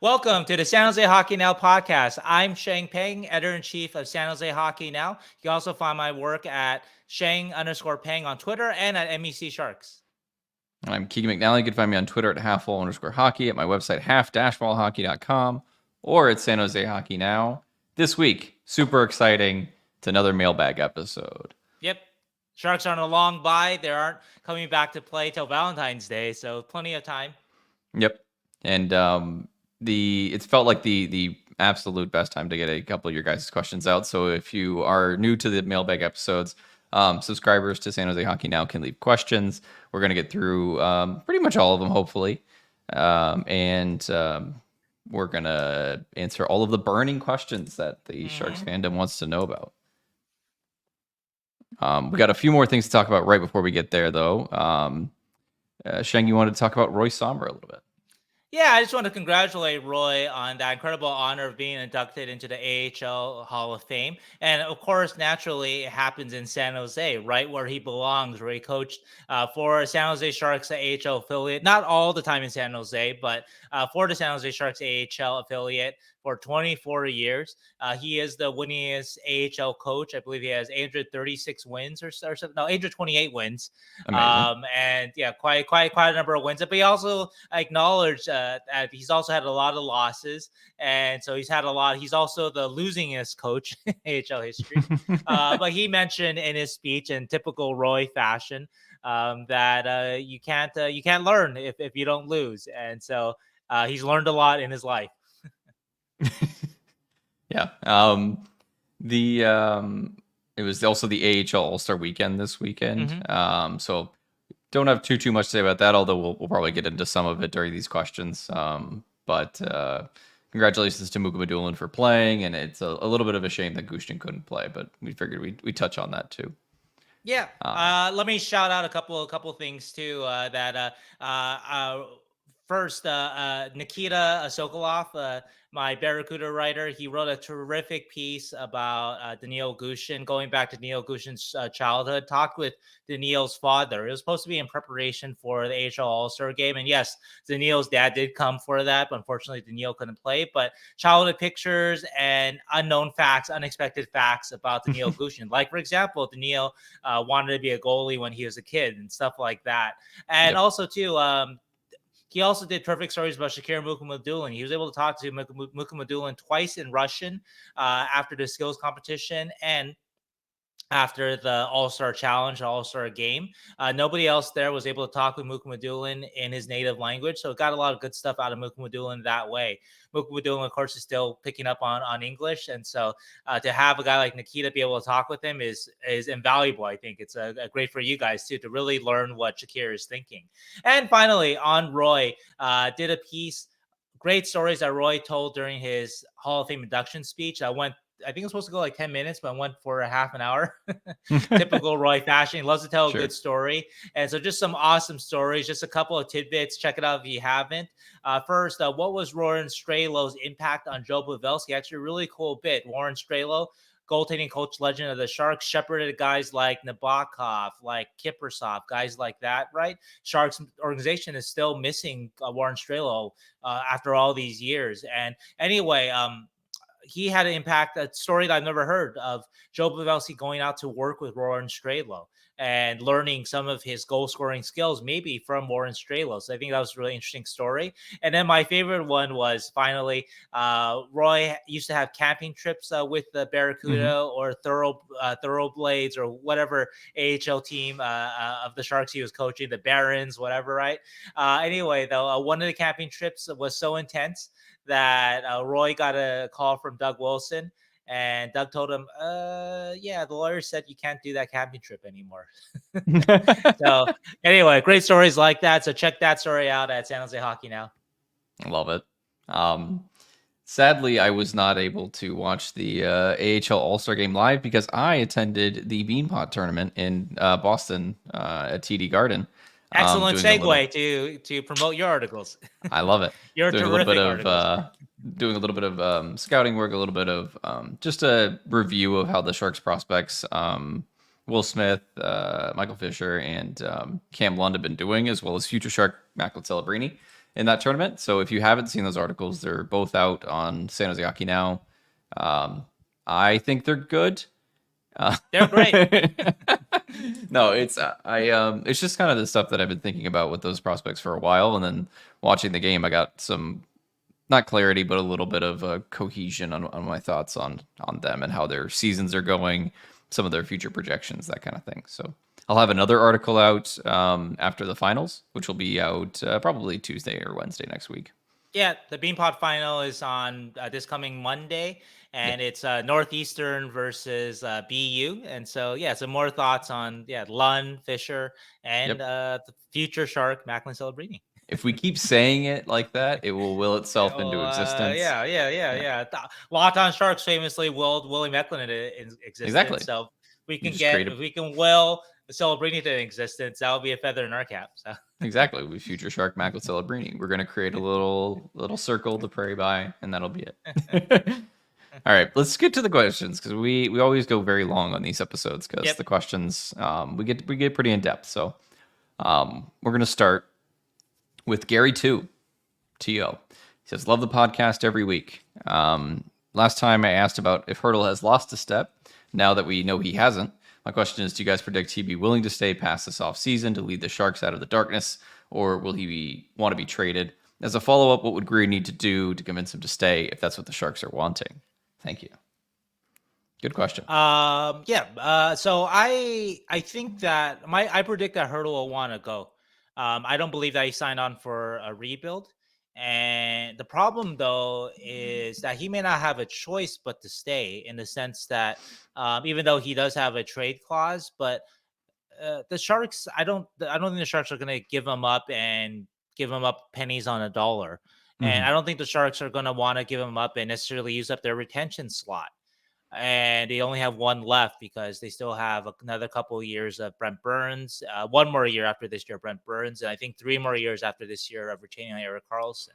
Welcome to the San Jose Hockey Now podcast. I'm Sheng Peng, editor-in-chief of San Jose Hockey Now. You can also find my work at Sheng_Peng on Twitter and at MEC Sharks. I'm Keegan McNally. You can find me on Twitter at halfwall_hockey, at my website half-wallhockey.com, or at San Jose Hockey Now. This week, super exciting. It's another mailbag episode. Yep. Sharks are on a long bye. They aren't coming back to play till Valentine's Day, so plenty of time. Yep. And it's felt like the absolute best time to get a couple of your guys' questions out. So if you are new to the mailbag episodes, subscribers to San Jose Hockey Now can leave questions. We're going to get through pretty much all of them, hopefully. And we're going to answer all of the burning questions that the Sharks fandom wants to know about. We got a few more things to talk about right before we get there, though. Sheng, you wanted to talk about Roy Sommer a little bit. Yeah, I just want to congratulate Roy on that incredible honor of being inducted into the AHL Hall of Fame. And of course, naturally, it happens in San Jose, right where he belongs, where he coached for San Jose Sharks, the AHL affiliate. Not all the time in San Jose, but for the San Jose Sharks AHL affiliate for 24 years. He is the winningest AHL coach. I believe he has 836 wins or something. No, 828 wins. And yeah, quite a number of wins. But he also acknowledged that he's also had a lot of losses. And so he's had a lot. He's also the losingest coach in AHL history. But he mentioned in his speech, in typical Roy fashion, that you can't learn if you don't lose. And so he's learned a lot in his life. Yeah. It was also the AHL All-Star Weekend this weekend. So don't have too much to say about that, although we'll probably get into some of it during these questions. But congratulations to Muka Madulin for playing, and it's a little bit of a shame that Gushtin couldn't play, but we figured we'd touch on that too. Yeah. Let me shout out a couple things too. First, Nikita Sokolov, my Barracuda writer, he wrote a terrific piece about Daniil Gushtin, going back to Daniil Gushtin's childhood, talked with Daniil's father. It was supposed to be in preparation for the AHL All-Star game. And yes, Daniil's dad did come for that, but unfortunately Daniil couldn't play. But childhood pictures and unknown facts, unexpected facts about Daniil Gushtin. Like, for example, Daniil wanted to be a goalie when he was a kid and stuff like that. And also, too, he also did perfect stories about Shakir Mukhamadullin. He was able to talk to Mukhamadullin twice in Russian after the skills competition and after the All-Star Challenge, All-Star game. Nobody else there was able to talk with Mukhamadullin in his native language, so it got a lot of good stuff out of Mukhamadullin that way. Mukhamadullin, of course, is still picking up on English, and so to have a guy like Nikita be able to talk with him is invaluable. I think it's great for you guys, too, to really learn what Shakir is thinking. And finally, on Roy, did a piece, great stories that Roy told during his Hall of Fame induction speech. I think it was supposed to go like 10 minutes, but I went for a half an hour. Typical Roy fashion. He loves to tell a good story. And so just some awesome stories, just a couple of tidbits. Check it out if you haven't. First, what was Warren Strelow's impact on Joe Pavelski? Actually, a really cool bit. Warren Strelo, goaltending coach legend of the Sharks, shepherded guys like Nabokov, like Kiprusoff, guys like that, right? Sharks organization is still missing Warren Strelo after all these years. And anyway, he had an impact, a story that I've never heard of, Joe Pavelski going out to work with Warren Strelo and learning some of his goal scoring skills, maybe from Warren Strelo. So I think that was a really interesting story. And then my favorite one was finally, Roy used to have camping trips with the Barracuda or Thoroughblades or whatever AHL team of the Sharks he was coaching, the Barons, whatever, right? Anyway, though, one of the camping trips was so intense that Roy got a call from Doug Wilson, and Doug told him, yeah, the lawyer said you can't do that camping trip anymore. So anyway, great stories like that. So check that story out at San Jose Hockey Now. I love it. Sadly, I was not able to watch the AHL All-Star Game live because I attended the Beanpot tournament in Boston at TD Garden. Excellent segue to promote your articles. I love it. You're doing terrific a little bit of doing a little bit of scouting work, a little bit of just a review of how the Sharks prospects, Will Smith, Michael Fisher, and Cam Lund have been doing, as well as future Shark Macklin Celebrini. in that tournament. So if you haven't seen those articles, they're both out on San Jose Hockey Now. I think they're good. They're great. No, it's just kind of the stuff that I've been thinking about with those prospects for a while, and then watching the game, I got some not clarity, but a little bit of cohesion on my thoughts on them and how their seasons are going, some of their future projections, that kind of thing. So I'll have another article out after the finals, which will be out probably Tuesday or Wednesday next week. Yeah, the Beanpot final is on this coming Monday, and it's Northeastern versus BU. And so, yeah, some more thoughts on Lund, Fisher, and the future Shark, Macklin Celebrini. If we keep saying it like that, it will will itself into existence. Yeah. Lockdown Sharks famously willed William Eklund into existence. Exactly. So if we can will the Celebrini into existence, that would be a feather in our cap. So. Exactly. We future Shark Macklin Celebrini. We're gonna create a little circle to pray by, and that'll be it. All right, let's get to the questions because we always go very long on these episodes because the questions we get pretty in depth. So we're gonna start with Gary T.O. He says, love the podcast every week. Last time I asked about if Hertl has lost a step. Now that we know he hasn't, my question is, do you guys predict he'd be willing to stay past this offseason to lead the Sharks out of the darkness, or will he want to be traded? As a follow-up, what would Grier need to do to convince him to stay if that's what the Sharks are wanting? Thank you. Good question. So I think that I predict that Hertl will want to go. I don't believe that he signed on for a rebuild. And the problem, though, is that he may not have a choice but to stay, in the sense that even though he does have a trade clause, but the Sharks, I don't think the Sharks are going to give him up and give him up pennies on a dollar. And I don't think the Sharks are going to want to give him up and necessarily use up their retention slot. And they only have one left because they still have another couple of years of Brent Burns, one more year after this year, Brent Burns, and I think 3 more years after this year of retaining Erik Karlsson.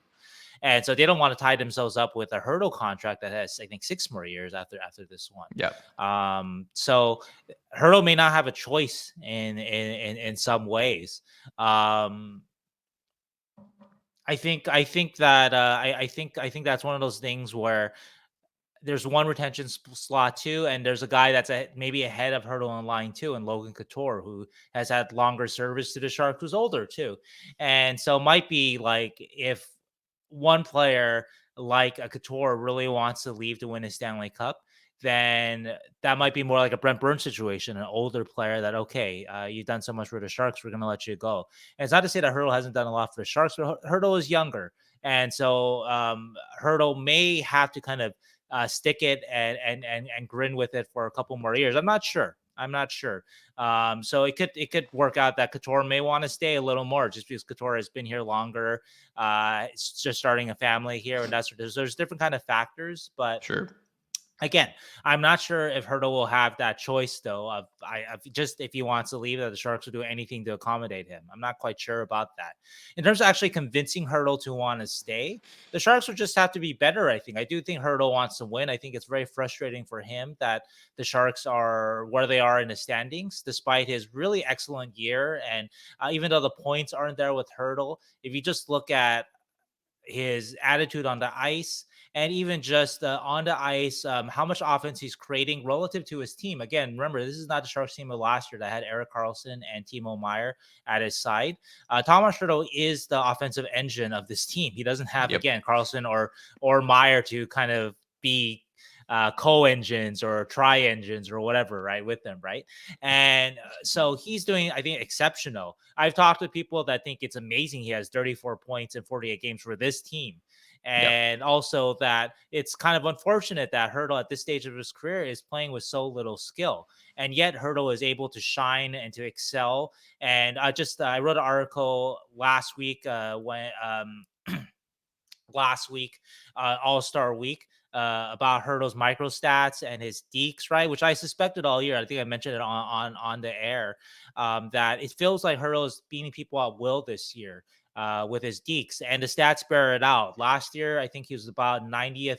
And so they don't want to tie themselves up with a Hertl contract that has, I think, 6 more years after this one. Yeah. So Hertl may not have a choice in some ways. I think that that's one of those things where there's one retention slot too, and there's a guy that's maybe ahead of Hertl in line too, and Logan Couture, who has had longer service to the Sharks, who's older too. And so it might be like if one player like a Couture really wants to leave to win a Stanley Cup, then that might be more like a Brent Burns situation, an older player that, okay, you've done so much for the Sharks, we're going to let you go. And it's not to say that Hertl hasn't done a lot for the Sharks, but Hertl is younger. And so Hertl may have to kind of stick it and grin with it for a couple more years. I'm not sure. So it could work out that Couture may want to stay a little more just because Couture has been here longer. It's just starting a family here, and there's different kind of factors. But sure. Again, I'm not sure if Hertl will have that choice, though, of just if he wants to leave, that the Sharks will do anything to accommodate him. I'm not quite sure about that. In terms of actually convincing Hertl to want to stay, the Sharks would just have to be better, I think. I do think Hertl wants to win. I think it's very frustrating for him that the Sharks are where they are in the standings, despite his really excellent year. And even though the points aren't there with Hertl, if you just look at his attitude on the ice, and even just on the ice, how much offense he's creating relative to his team. Again, remember, this is not the Sharks team of last year that had Erik Karlsson and Timo Meier at his side. Tomas Hertl is the offensive engine of this team. He doesn't have, again, Karlsson or Meier to kind of be co-engines or tri-engines or whatever, right, with them, right? And so he's doing, I think, exceptional. I've talked to people that think it's amazing he has 34 points in 48 games for this team. And also that it's kind of unfortunate that Hertl at this stage of his career is playing with so little skill. And yet Hertl is able to shine and to excel. And I wrote an article last week All-Star Week, about Hertl's micro stats and his dekes, right? Which I suspected all year. I think I mentioned it on the air, that it feels like Hertl is beating people at will this year. With his dekes, and the stats bear it out. Last year, I think he was about 90th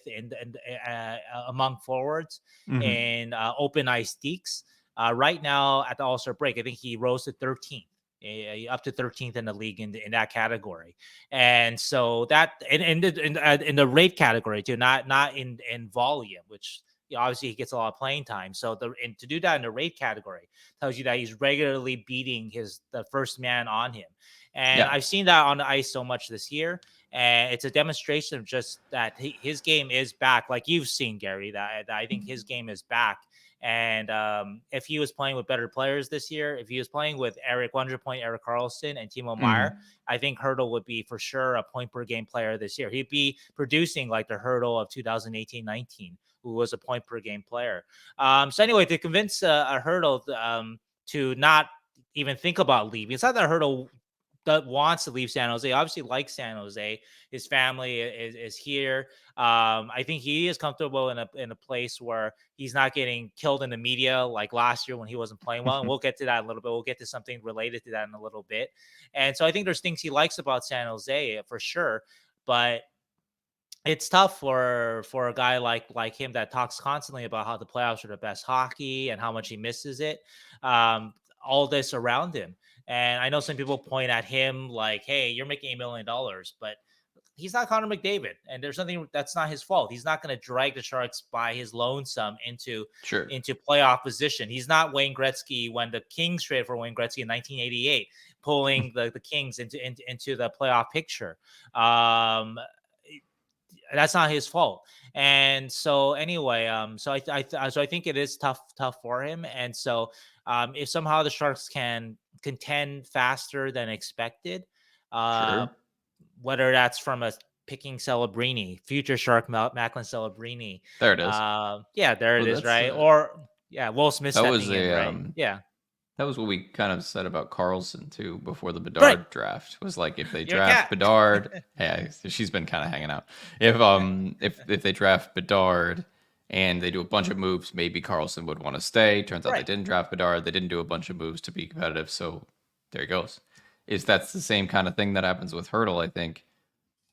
among forwards in open ice dekes. Right now, at the All-Star break, I think he rose to 13th. up to 13th in the league in that category. And so that in the rate category too, not in volume, which obviously he gets a lot of playing time. So to do that in the rate category tells you that he's regularly beating the first man on him. And I've seen that on the ice so much this year. And it's a demonstration of just that his game is back. Like you've seen, Gary, that I think his game is back. And if he was playing with better players this year, if he was playing with Erik Karlsson and Timo Meier, I think Hertl would be for sure a point per game player this year. He'd be producing like the Hertl of 2018-19, who was a point per game player. So anyway, to convince a Hertl to not even think about leaving, it's not that Hertl that wants to leave San Jose, obviously likes San Jose. His family is here. I think he is comfortable in a place where he's not getting killed in the media like last year when he wasn't playing well. And we'll get to that in a little bit. We'll get to something related to that in a little bit. And so I think there's things he likes about San Jose for sure. But it's tough for a guy like him that talks constantly about how the playoffs are the best hockey and how much he misses it. All this around him. And I know some people point at him like, hey, you're making $8 million, but he's not Connor McDavid. And there's something that's not his fault. He's not going to drag the Sharks by his lonesome into playoff position. He's not Wayne Gretzky when the Kings traded for Wayne Gretzky in 1988, pulling the Kings into the playoff picture. That's not his fault. And so anyway, so I think it is tough for him. And so if somehow the Sharks can contend faster than expected, whether that's from a picking Celebrini, future Shark Macklin Celebrini. There it is. There it is, right? Will Smith stepping in, right? That was what we kind of said about Karlsson too before the Bedard draft. Was like if they draft Bedard, she's been kind of hanging out. If they draft Bedard and they do a bunch of moves, maybe Karlsson would want to stay. Turns out they didn't draft Bedard. They didn't do a bunch of moves to be competitive. So there he goes. That's the same kind of thing that happens with Hertl. I think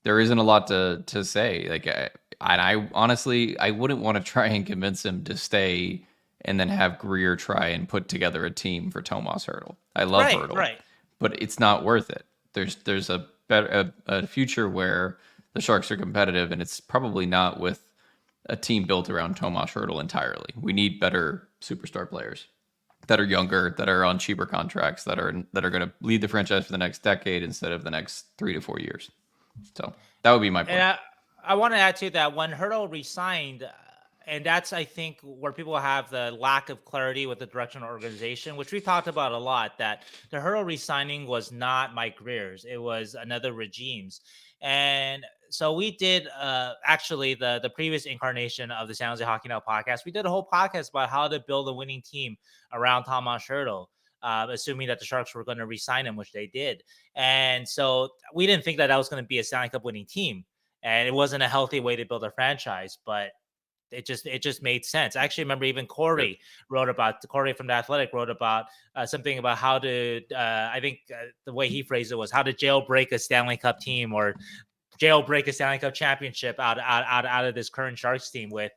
there isn't a lot to say. Like, I honestly, I wouldn't want to try and convince him to stay and then have Grier try and put together a team for Tomas Hertl. I love Hertl, but it's not worth it. There's a future where the Sharks are competitive, and it's probably not with a team built around Tomas Hertl entirely. We need better superstar players that are younger, that are on cheaper contracts, that are going to lead the franchise for the next decade instead of the next 3 to 4 years. So that would be my point. And I want to add to that, when Hertl resigned, and that's, I think, where people have the lack of clarity with the direction of organization, which we've talked about a lot, that the Hertl resigning was not Mike Grier's. It was another regime's. And so we did, actually, the previous incarnation of the San Jose Hockey Now podcast, we did a whole podcast about how to build a winning team around Tomas Hertl, assuming that the Sharks were going to resign him, which they did. And so we didn't think that was going to be a Stanley Cup winning team. And it wasn't a healthy way to build a franchise, but it just made sense. I actually remember even Corey from The Athletic wrote about something about how to, I think the way he phrased it was how to jailbreak a Stanley Cup team or jailbreak a Stanley Cup championship out of this current Sharks team with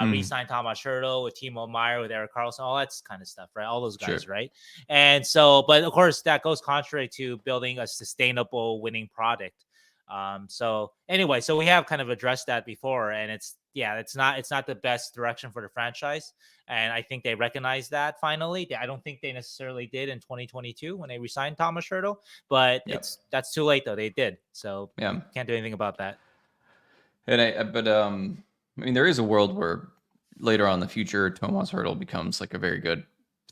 re-sign Tomas Hertl, with Timo Meier, with Erik Karlsson, all that kind of stuff, right? All those guys, right? And so, but of course, that goes contrary to building a sustainable winning product. So anyway, so we have kind of addressed that before, and it's not the best direction for the franchise. And I think they recognize that finally. I don't think they necessarily did in 2022 when they re-signed Tomas Hertl, but that's too late though. They did. So can't do anything about that. And I mean, there is a world where later on in the future, Tomas Hertl becomes like a very good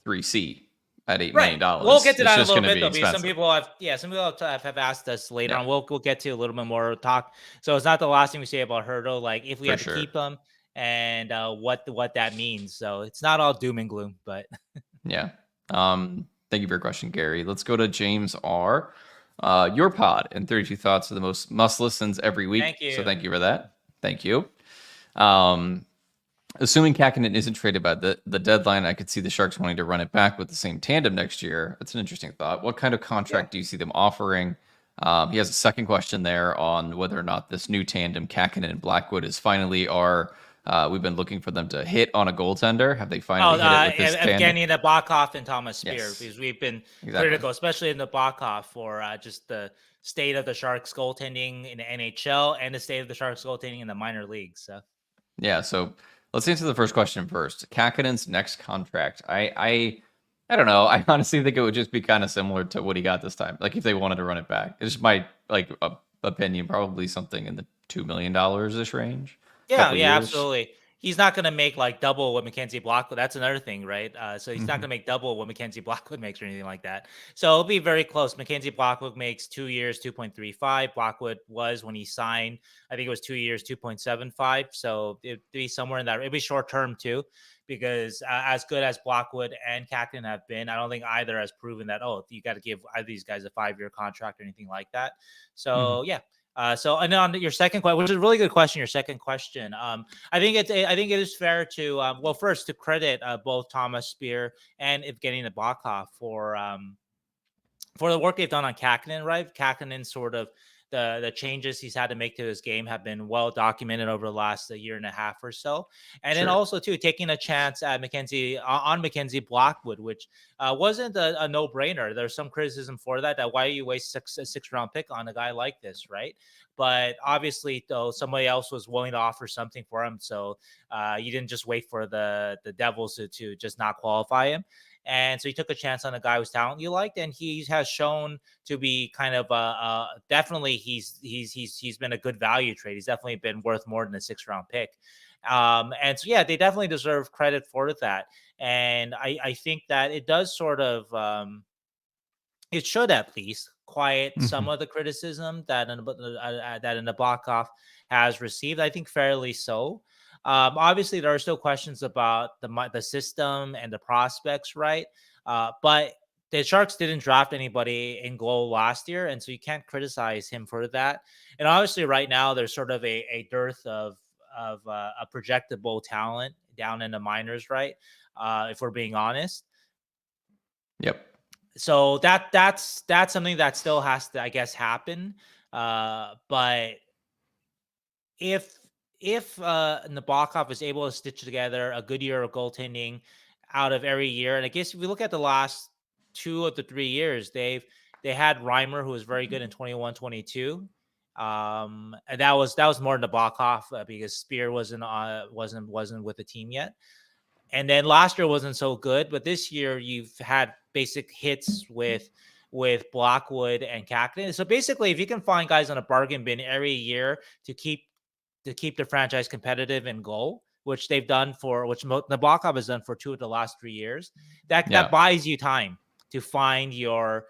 3C at $8 million. We'll get to that in a little bit, though, because some people have asked us later on. We'll get to a little bit more talk. So it's not the last thing we say about Hertl, like if we have to keep him and what that means. So it's not all doom and gloom, but thank you for your question, Gary. Let's go to James R. Your pod and 32 thoughts are the most must listens every week. Thank you. So thank you for that. Thank you. Assuming Kahkonen isn't traded by the deadline, I could see the Sharks wanting to run it back with the same tandem next year. That's an interesting thought. What kind of contract do you see them offering? He has a second question there on whether or not this new tandem, Kahkonen and Blackwood, is finally our We've been looking for them to hit on a goaltender. Have they finally hit it with this Evgeni Nabokov and Tomas Spear, Yes. because we've been Exactly. critical, especially in Nabokov, for just the state of the Sharks goaltending in the NHL and the state of the Sharks goaltending in the minor leagues. So. Yeah, so let's answer the first question first. Kahkonen's next contract. I don't know. I honestly think it would just be kind of similar to what he got this time. Like if they wanted to run it back. It's just my opinion, probably something in the $2 million ish range. Yeah, Years. absolutely. He's not going to make like double what Mackenzie Blackwood. That's another thing, right? So he's not going to make double what Mackenzie Blackwood makes or anything like that. So it'll be very close. Mackenzie Blackwood makes 2 years, 2.35. Blackwood was, when he signed, I think it was 2 years, 2.75. So it'd be somewhere in that. It'd be short term too, because as good as Blackwood and Kahkonen have been, I don't think either has proven that, you got to give either of these guys a 5-year contract or anything like that. So yeah. And on your second question, which is a really good question, your second question, I think it is fair to first to credit both Tomas Spear and Evgeni Nabokov for the work they've done on Kahkonen, right? Kahkonen sort of the changes he's had to make to his game have been well documented over the last year and a half or so. And then also too, taking a chance at Mackenzie Blackwood, which wasn't a no-brainer. There's some criticism for that why you waste a 6th-round pick on a guy like this, right? But obviously, though, somebody else was willing to offer something for him. So you didn't just wait for the Devils to just not qualify him. And so he took a chance on a guy whose talent you liked, and he has shown to be kind of definitely he's been a good value trade. He's definitely been worth more than a 6th-round pick. And so yeah, they definitely deserve credit for that. And I think that it does sort of it should at least quiet some of the criticism that Nabokov has received. I think fairly so. Obviously, there are still questions about the system and the prospects, right? But the Sharks didn't draft anybody in goal last year, and so you can't criticize him for that. And obviously, right now there's sort of a dearth of a projectable talent down in the minors, right? If we're being honest. Yep. So that's something that still has to, I guess, happen. But if Nabokov is able to stitch together a good year of goaltending out of every year, and I guess if we look at the last 2 of the 3 years, they had Reimer, who was very good in 21-22. And that was more Nabokov because Spear wasn't with the team yet. And then last year wasn't so good, but this year you've had basic hits with Blackwood and Kahkonen. So basically, if you can find guys on a bargain bin every year to keep the franchise competitive in goal, which they've done which Nabokov has done for 2 of the last 3 years, that buys you time to find your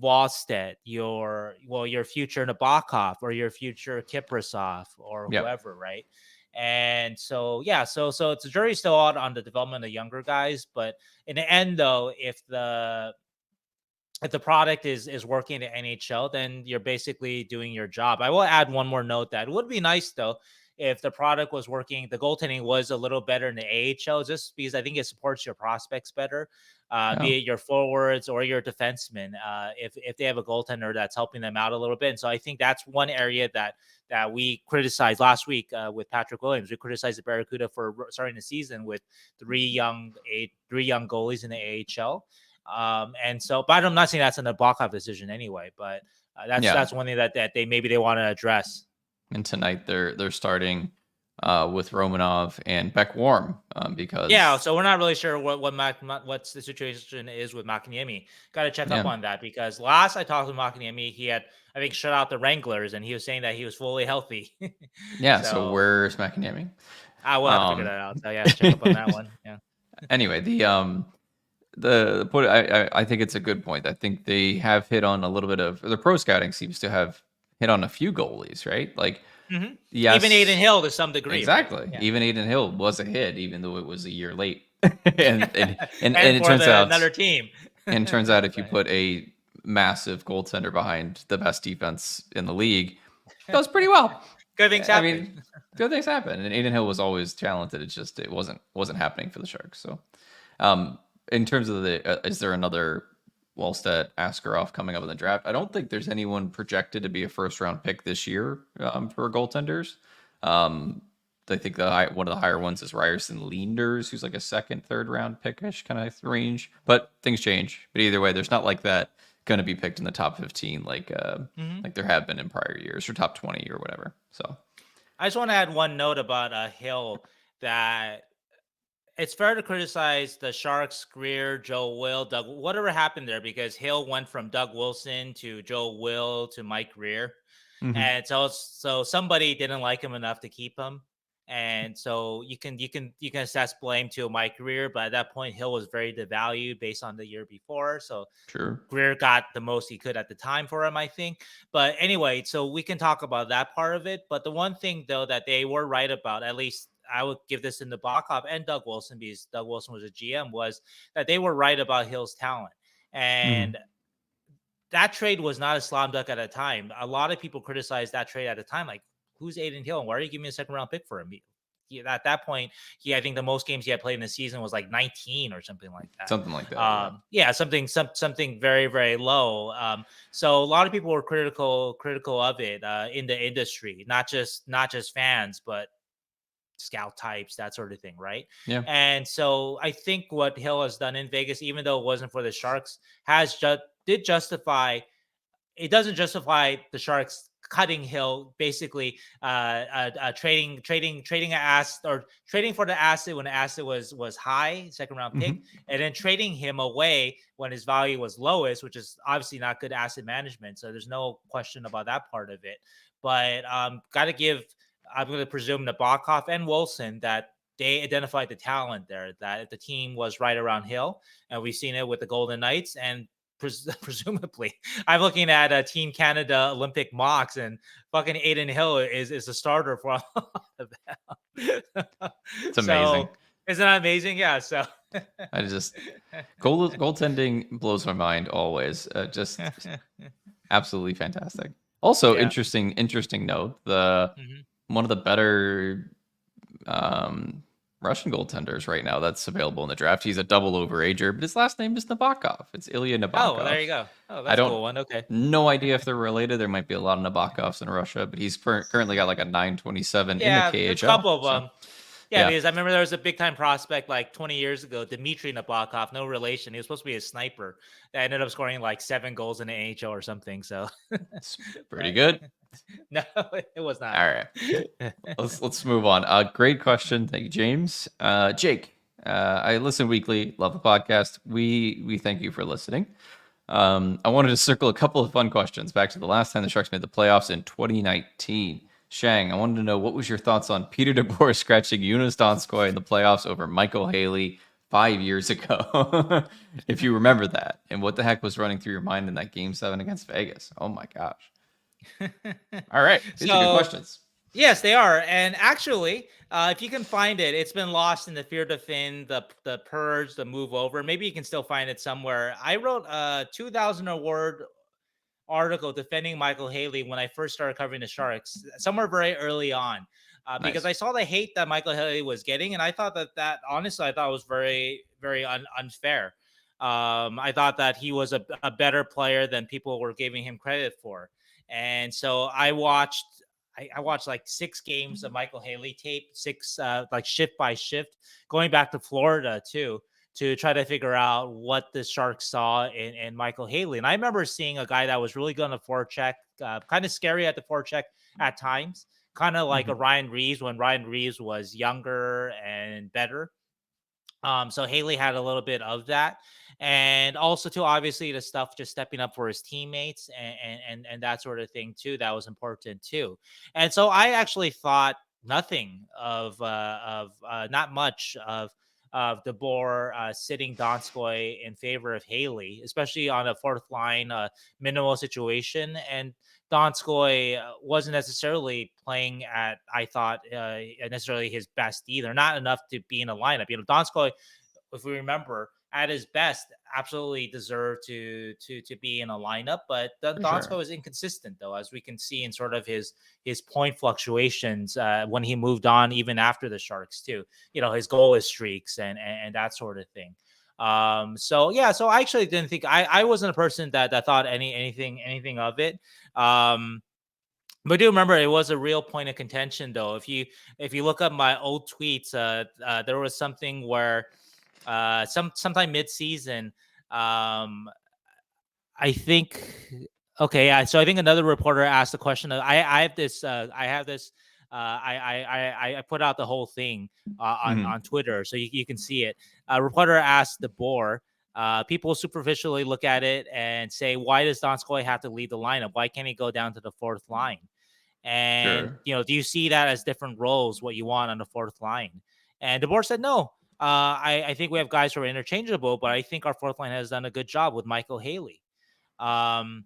Wallstedt, your future Nabokov or your future Kiprasov or whoever, right? And so so it's a jury's still out on the development of younger guys, but in the end, though, if the product is working in the NHL, then you're basically doing your job. I will add one more note that it would be nice, though, if the product was working, the goaltending was a little better in the AHL, just because I think it supports your prospects better, be it your forwards or your defensemen, if they have a goaltender that's helping them out a little bit. And so I think that's one area that we criticized last week with Patrick Williams. We criticized the Barracuda for starting the season with 3 young goalies in the AHL. And so, but I'm not saying that's a Nabokov decision anyway, but that's one thing that they want to address. And tonight they're starting with Romanov and Beck Warm because so we're not really sure what's the situation is with Mackenzie. Got to check up on that, because last I talked with Mackenzie, he had, I think, shut out the Wranglers, and he was saying that he was fully healthy. So where's Mackenzie? I will have to figure that out. So check up on that one. Yeah. Anyway, the point, I think it's a good point. I think they have hit on a little bit of the pro scouting seems to have hit on a few goalies, right? Like, yes, even Adin Hill to some degree. Exactly. Right? Yeah. Even Adin Hill was a hit, even though it was a year late. and it turns out another team. And it turns out if you put a massive goaltender behind the best defense in the league, it goes pretty well. Good things happen. I mean, good things happen. And Adin Hill was always talented. It's just it wasn't happening for the Sharks. So, in terms of is there another Wallstedt, Askarov coming up in the draft? I don't think there's anyone projected to be a 1st-round pick this year for goaltenders. I think one of the higher ones is Ryerson Leanders, who's like a second, third round pickish kind of range. But things change. But either way, there's not like that going to be picked in the top 15 like there have been in prior years, or top 20 or whatever. So I just want to add one note about Hill, that it's fair to criticize the Sharks, Grier, Joe Will, Doug, whatever happened there, because Hill went from Doug Wilson to Joe Will to Mike Grier. And so somebody didn't like him enough to keep him. And so you can assess blame to Mike Grier, but at that point Hill was very devalued based on the year before. So true. Grier got the most he could at the time for him, I think. But anyway, so we can talk about that part of it. But the one thing though that they were right about, at least I would give this in the Nabokov and Doug Wilson, because Doug Wilson was a GM, was that they were right about Hill's talent. And that trade was not a slam dunk at a time. A lot of people criticized that trade at the time. Like, who's Adin Hill? And why are you giving me a second round pick for him? At that point, I think the most games he had played in the season was like 19 or something like that. Something like that. Something very, very low. So a lot of people were critical of it in the industry, not just fans, but scout types, that sort of thing, right? Yeah. And so I think what Hill has done in Vegas, even though it wasn't for the Sharks, it doesn't justify the Sharks cutting Hill, basically trading an asset, or trading for the asset when the asset was high, second round pick, and then trading him away when his value was lowest, which is obviously not good asset management. So there's no question about that part of it. But I'm going to presume Nabokov and Wilson that they identified the talent there, that the team was right around Hill, and we've seen it with the Golden Knights. And presumably, I'm looking at Team Canada Olympic mocks, and fucking Adin Hill is a starter for a lot of them. It's amazing. Isn't that amazing? Yeah. So I just goaltending blows my mind always. Just absolutely fantastic. Also, interesting note. One of the better Russian goaltenders right now that's available in the draft. He's a double overager, but his last name is Nabokov. It's Ilya Nabokov. Oh, there you go. Oh, that's a cool one. Okay. No idea if they're related. There might be a lot of Nabokovs in Russia, but he's currently got like a 927 in the KHL. A couple of them. Yeah, because I remember there was a big time prospect like 20 years ago, Dmitry Nabokov, no relation. He was supposed to be a sniper that ended up scoring like 7 goals in the NHL or something. So it's pretty good. No, it was not. All right, let's move on. Great question, thank you, James. Jake, I listen weekly, love the podcast. We thank you for listening. I wanted to circle a couple of fun questions back to the last time the Sharks made the playoffs in 2019. Shang, I wanted to know, what was your thoughts on Peter DeBoer scratching Joonas Donskoi in the playoffs over Micheal Haley 5 years ago? If you remember that, and what the heck was running through your mind in that Game 7 against Vegas? Oh my gosh. All right, these are good questions. Yes, they are. And actually, if you can find it, it's been lost in the Fear to Fin, the Purge, the Move Over. Maybe you can still find it somewhere. I wrote a 2,000 word article defending Micheal Haley when I first started covering the Sharks, somewhere very early on, because I saw the hate that Micheal Haley was getting, and I thought that honestly, I thought was very, very unfair. I thought that he was a better player than people were giving him credit for. And so I watched like 6 games of Micheal Haley tape, 6 like shift by shift, going back to Florida too, to try to figure out what the Sharks saw in Micheal Haley. And I remember seeing a guy that was really good on the forecheck, kind of scary at the forecheck at times, kind of like a Ryan Reeves when Ryan Reeves was younger and better. So Haley had a little bit of that. And also too, obviously the stuff just stepping up for his teammates and that sort of thing too. That was important too. And so I actually thought nothing of not much of DeBoer sitting Donskoi in favor of Haley, especially on a fourth line minimal situation. And Donskoi wasn't necessarily playing at, I thought, necessarily his best either. Not enough to be in a lineup. Donskoi, if we remember, at his best, absolutely deserved to be in a lineup. But Donskoi was inconsistent, though, as we can see in sort of his point fluctuations when he moved on, even after the Sharks too. His goal streaks and that sort of thing. So I actually didn't think I wasn't a person that thought anything of it. But do remember, it was a real point of contention, though. If you look up my old tweets, there was something where sometime mid-season, I think. Okay, yeah. So I think another reporter asked the question. I have this. I put out the whole thing on Twitter, so you can see it. A reporter asked DeBoer. People superficially look at it and say, "Why does Donskoi have to lead the lineup? Why can't he go down to the fourth line?" And Sure. do you see that as different roles? What you want on the fourth line? And DeBoer said, "No. I think we have guys who are interchangeable, but I think our fourth line has done a good job with Micheal Haley." Um,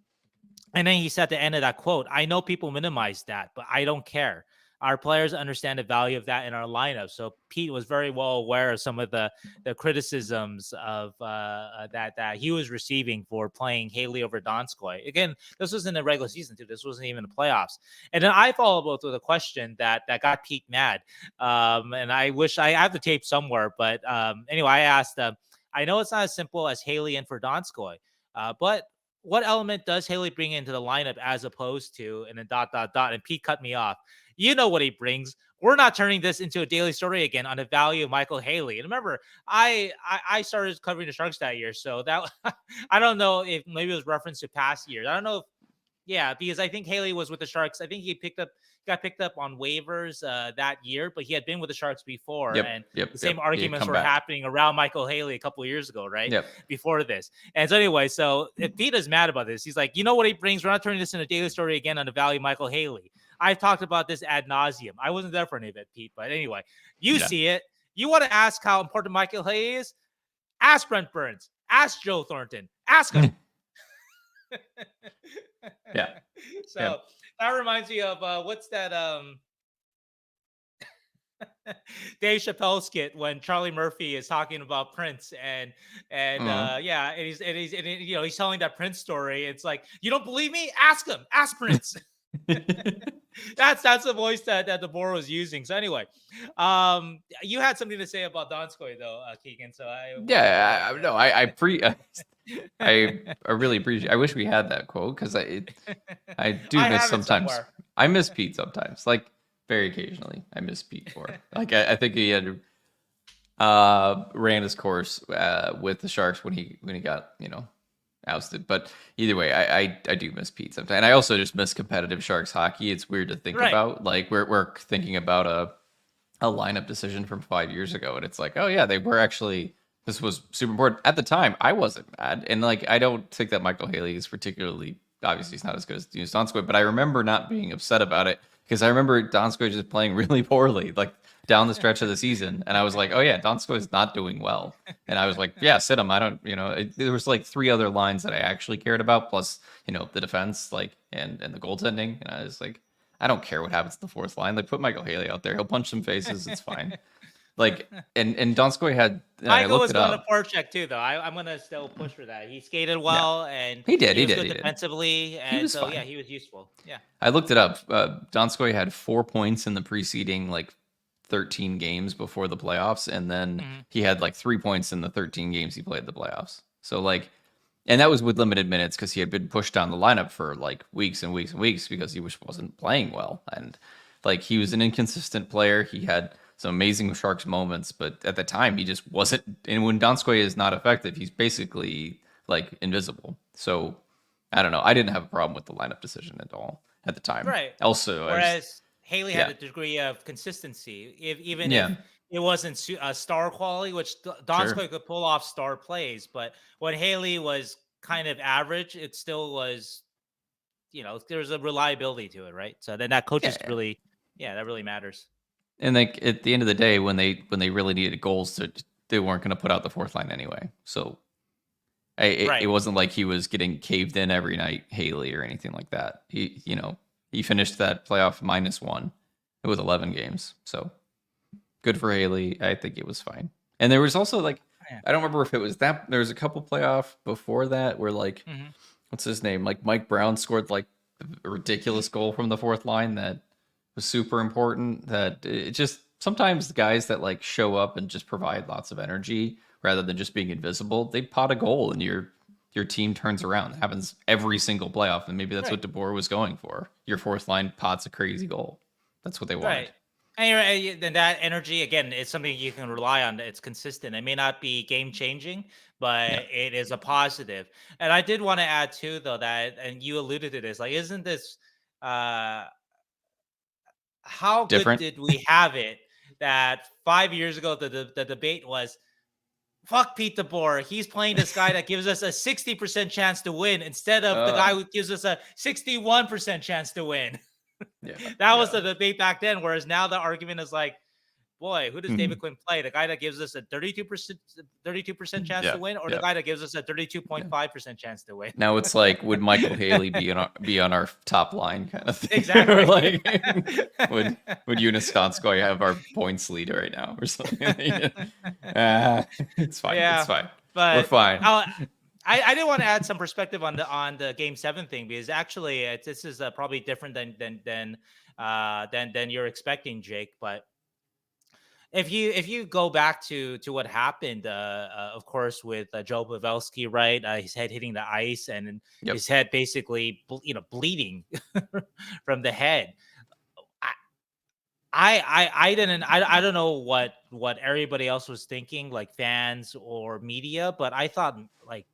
and then he said at the end of that quote, "I know people minimize that, but I don't care. Our players understand the value of that in our lineup." So Pete was very well aware of some of the criticisms of that he was receiving for playing Haley over Donskoi. Again, this was in the regular season too. This wasn't even the playoffs. And then I followed up with a question that got Pete mad. And I wish I have the tape somewhere. But anyway, I asked, I know it's not as simple as Haley in for Donskoi, but what element does Haley bring into the lineup as opposed to, and then ... And Pete cut me off. You know what he brings. We're not turning this into a daily story again on the value of Micheal Haley. And remember, I started covering the Sharks that year, so that I don't know if maybe it was reference to past years. I don't know if yeah, because I think Haley was with the Sharks. I think he got picked up on waivers that year, but he had been with the Sharks before, and the same arguments were happening around Micheal Haley a couple of years ago, right? Before this. And so anyway, so if Pete is mad about this, he's like, you know what he brings? We're not turning this into a daily story again on the value of Micheal Haley. I've talked about this ad nauseum. I wasn't there for any of it, Pete, but anyway, you see it. You want to ask how important Micheal Haley is? Ask Brent Burns. Ask Joe Thornton. Ask him. So that reminds me of what's that Dave Chappelle skit when Charlie Murphy is talking about Prince and he's telling that Prince story. It's like, you don't believe me? Ask him. Ask Prince. That's the voice that DeBoer was using. So anyway, you had something to say about Donskoi though, Keegan. So I really appreciate. I wish we had that quote because I do miss sometimes. I miss Pete sometimes, like very occasionally. I miss Pete for like I think he had ran his course with the Sharks when he got ousted. But either way, I do miss Pete sometimes, and I also just miss competitive Sharks hockey. It's weird to think about. Like we're thinking about a lineup decision from 5 years ago, and it's like, oh yeah, they were actually. This was super important at the time. I wasn't mad, and like I don't think that Micheal Haley is particularly. Obviously, he's not as good as Joonas Donskoi, but I remember not being upset about it because I remember Donskoi just playing really poorly, like down the stretch of the season, and I was like, oh yeah, Donskoi is not doing well, and I was like, yeah, sit him. I don't, there was like 3 other lines that I actually cared about, plus the defense, like and the goaltending, and I was like, I don't care what happens to the fourth line. Like put Micheal Haley out there, he'll punch some faces, it's fine. Like and Donskoi had Michael was going to forecheck too, though. I'm going to still push for that. He skated well, and he did good defensively, and he was so fine. He was useful. Yeah, I looked it up. Donskoi had 4 points in the preceding 13 games before the playoffs, and then he had 3 points in the 13 games he played the playoffs. So and that was with limited minutes because he had been pushed down the lineup for weeks and weeks and weeks because he wasn't playing well, and he was an inconsistent player. He had some amazing Sharks moments, but at the time he just wasn't. And when Donskoi is not effective, he's basically invisible. So I don't know. I didn't have a problem with the lineup decision at all at the time. Right. Also, whereas Haley had a degree of consistency, if it wasn't star quality, which Donskoi could pull off star plays, but when Haley was kind of average, it still was. There's a reliability to it, right? So then that coaches really, that really matters. And at the end of the day, when they really needed goals, they weren't going to put out the fourth line anyway. So it wasn't like he was getting caved in every night, Haley, or anything like that. He finished that playoff -1 with 11 games. So good for Haley. I think it was fine. And there was also I don't remember if it was that. There was a couple playoff before that where what's his name? Mike Braun scored a ridiculous goal from the fourth line that was super important. That it just sometimes the guys that show up and just provide lots of energy rather than just being invisible, they pot a goal and you're your team turns around. It happens every single playoff, and maybe that's Right. what DeBoer was going for. Your fourth line pots a crazy goal. That's what they wanted. Right. And then that energy, again, is something you can rely on. It's consistent. It may not be game changing, but Yeah. it is a positive. And I did want to add too, though, that, and you alluded to this, like, isn't this, uh, how good Different. did we have it that 5 years ago, the debate was, fuck Pete DeBoer. He's playing this guy that gives us a 60% chance to win instead of the guy who gives us a 61% chance to win. Yeah. That was the debate back then. Whereas now the argument is like, boy, who does Mhm. David Quinn play? The guy that gives us a 32% chance to win, or the guy that gives us a 32.5% chance to win? Now it's like, would Micheal Haley be on our top line kind of thing? Exactly. Or like, would Joonas Donskoi have our points lead right now or something? It's fine. Yeah, it's fine. but We're fine. I did want to add some perspective on the Game 7 thing, because actually this is probably different than you're expecting, Jake. But if you go back to what happened, of course, with Joe Pavelski, right? His head hitting the ice, and Yep. his head basically bleeding from the head. I don't know what everybody else was thinking, like fans or media, but I thought like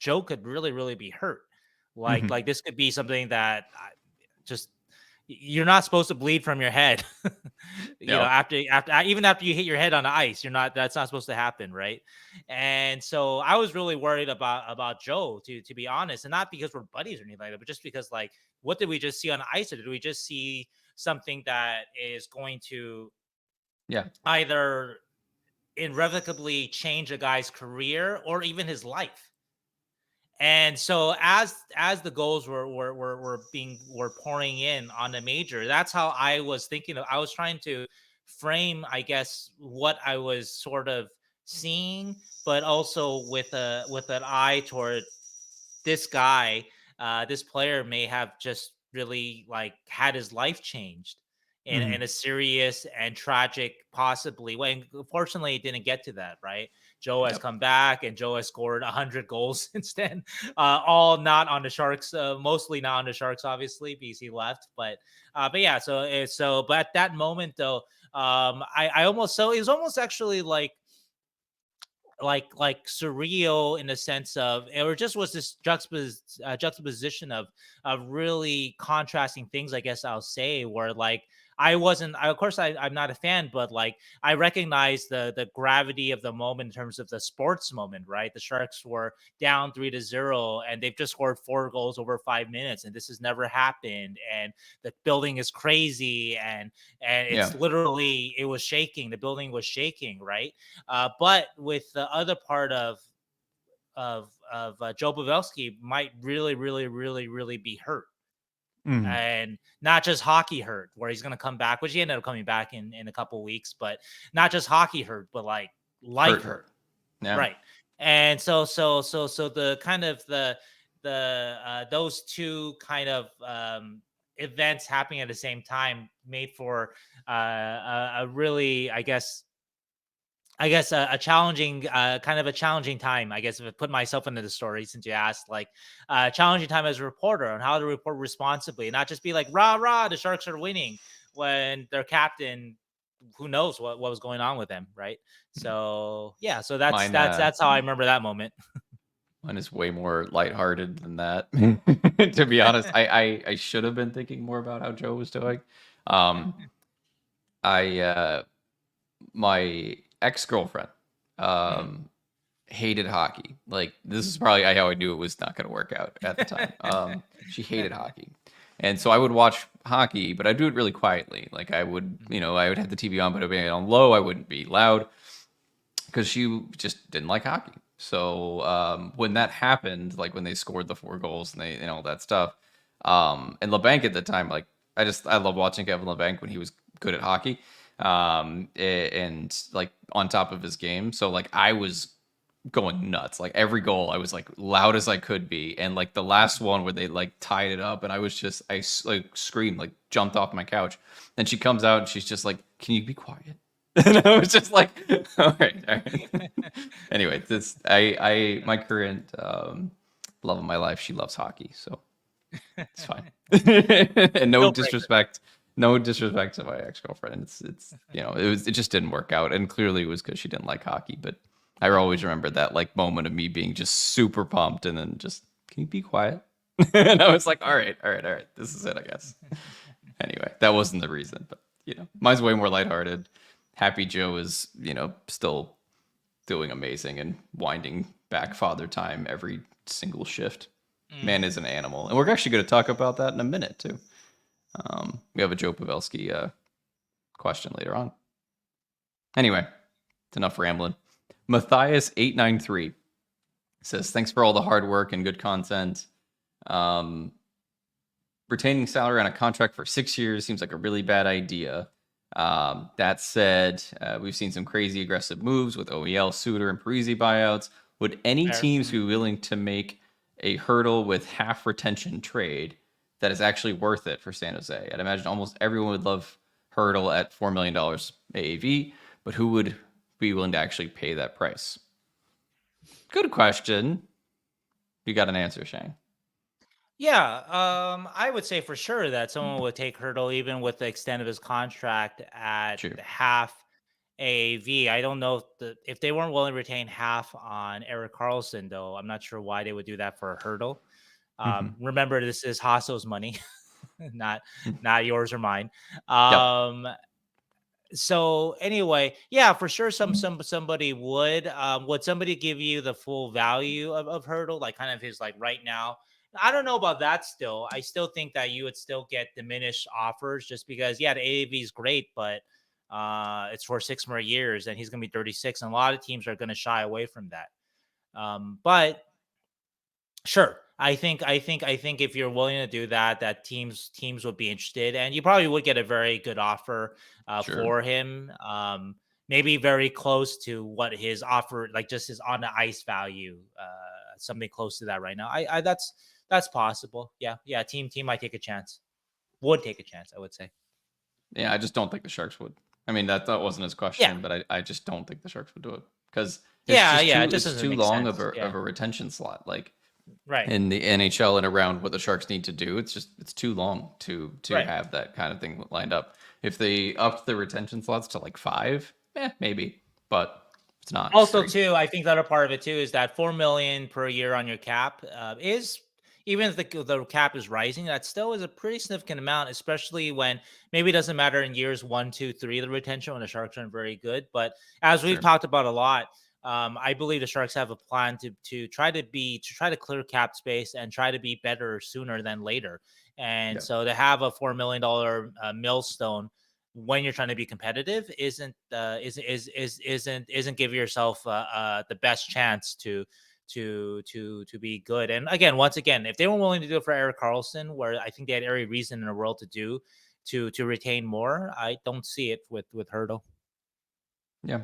Joe could really be hurt. Mhm. Like this could be something that just you're not supposed to bleed from your head. No. After even after you hit your head on the ice, that's not supposed to happen, right? And so I was really worried about Joe, to be honest, and not because we're buddies or anything like that, but just because, like, what did we just see on the ice, or did we just see something that is going to either irrevocably change a guy's career or even his life? And so as the goals were pouring in on the major, that's how I was thinking of. I was trying to frame, I guess, what I was sort of seeing, but also with an eye toward this guy, this player may have just really like had his life changed in a serious and tragic possibly way. And fortunately, it didn't get to that, right? Joe has come back, and Joe has scored 100 goals since then. All not on the Sharks, mostly not on the Sharks, obviously, because he left. But yeah, but at that moment though, I almost, so it was almost actually like surreal in the sense of, or just was this juxtaposition of really contrasting things, I guess I'll say, where like of course I'm not a fan, but like I recognize the gravity of the moment in terms of the sports moment, right? The Sharks were down 3-0, and they've just scored 4 goals over 5 minutes, and this has never happened, and the building is crazy, and it's literally, it was shaking, the building was shaking, right? But with the other part of Joe Pavelski might really be hurt, and not just hockey hurt, where he's going to come back, which he ended up coming back in a couple weeks, but not just hockey hurt, but like life hurt. Right? And so the kind of the those two kind of events happening at the same time made for a really, I guess a challenging, kind of a challenging time, I guess, if I put myself into the story, since you asked, like challenging time as a reporter on how to report responsibly, and not just be like, rah, rah, the Sharks are winning, when their captain, who knows what was going on with them. Right. So, yeah, so that's how I remember that moment. Mine is way more lighthearted than that. To be honest, I should have been thinking more about how Joe was doing. My ex-girlfriend hated hockey. Like, this is probably how I knew it was not going to work out at the time. She hated hockey. And so I would watch hockey, but I'd do it really quietly. Like, I would have the TV on, but I'd be on low. I wouldn't be loud, because she just didn't like hockey. So when that happened, like when they scored the 4 goals and they all that stuff, and Labanc at the time, like I love watching Kevin Labanc when he was good at hockey, and like on top of his game. So like I was going nuts. Like every goal, I was like loud as I could be, and like the last one where they like tied it up, and I like screamed, like jumped off my couch. And she comes out and she's just like, "Can you be quiet?" And I was just like, all right. Anyway, my current love of my life. She loves hockey, so it's fine. And no disrespect to my ex-girlfriend. It's it just didn't work out, and clearly it was because she didn't like hockey. But I always remember that like moment of me being just super pumped, and then just, can you be quiet? And I was like, all right, this is it, I guess. Anyway, that wasn't the reason, but mine's way more lighthearted. Happy Joe is still doing amazing and winding back father time every single shift. Man is an animal. And we're actually going to talk about that in a minute, too. We have a Joe Pavelski question later on. Anyway, it's enough rambling. Matthias893 says, thanks for all the hard work and good content. Retaining salary on a contract for 6 years seems like a really bad idea. That said, we've seen some crazy aggressive moves with OEL, Suter, and Parise buyouts. Would any teams be willing to make a Hertl with half retention trade that is actually worth it for San Jose? I'd imagine almost everyone would love Hertl at $4 million AAV, but who would be willing to actually pay that price? Good question. You got an answer, Shane? Yeah, I would say for sure that someone would take Hertl even with the extent of his contract at half AAV. I don't know if they weren't willing to retain half on Erik Karlsson, though. I'm not sure why they would do that for Hertl. Remember, this is Hasso's money, not yours or mine. So anyway, yeah, for sure, somebody would. Would somebody give you the full value of Hertl, like kind of his like right now? I don't know about that still. I still think that you would still get diminished offers just because, yeah, the AAV is great, but it's for 6 more years and he's going to be 36. And a lot of teams are going to shy away from that. But sure, I think if you're willing to do that, that teams would be interested, and you probably would get a very good offer for him. Maybe very close to what his offer, like just his on the ice value, something close to that right now. I that's possible. Yeah. Team might take a chance. Would take a chance, I would say. Yeah, I just don't think the Sharks would. I mean, that wasn't his question, but I just don't think the Sharks would do it because it's too long of a retention slot. Like in the NHL and around what the Sharks need to do, it's too long to have that kind of thing lined up. If they upped the retention slots to like 5, maybe, but it's not. Also, too, I think the other part of it too is that $4 million per year on your cap is, even if the cap is rising, that still is a pretty significant amount, especially when maybe it doesn't matter in years 1, 2, 3, the retention when the Sharks aren't very good. But as we've talked about a lot, I believe the Sharks have a plan to try to clear cap space and try to be better sooner than later. And so to have a $4 million millstone when you're trying to be competitive isn't give yourself the best chance to be good. And once again, if they were willing to do it for Erik Karlsson, where I think they had every reason in the world to retain more, I don't see it with Hertl. Yeah,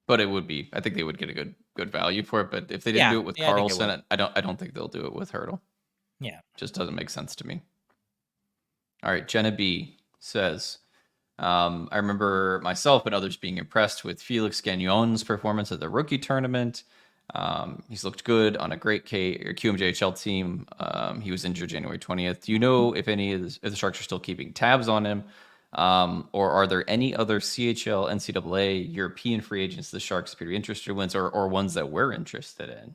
but it would be. I think they would get a good value for it. But if they didn't do it with Karlsson, I don't think they'll do it with Hertl. Yeah, just doesn't make sense to me. All right, Jenna B says, I remember myself and others being impressed with Felix Gagnon's performance at the rookie tournament. He's looked good on a great QMJHL team. He was injured January 20th. Do you know if any of the Sharks are still keeping tabs on him? Or are there any other CHL, NCAA, European free agents the Sharks appear to be interested in, or ones that we're interested in?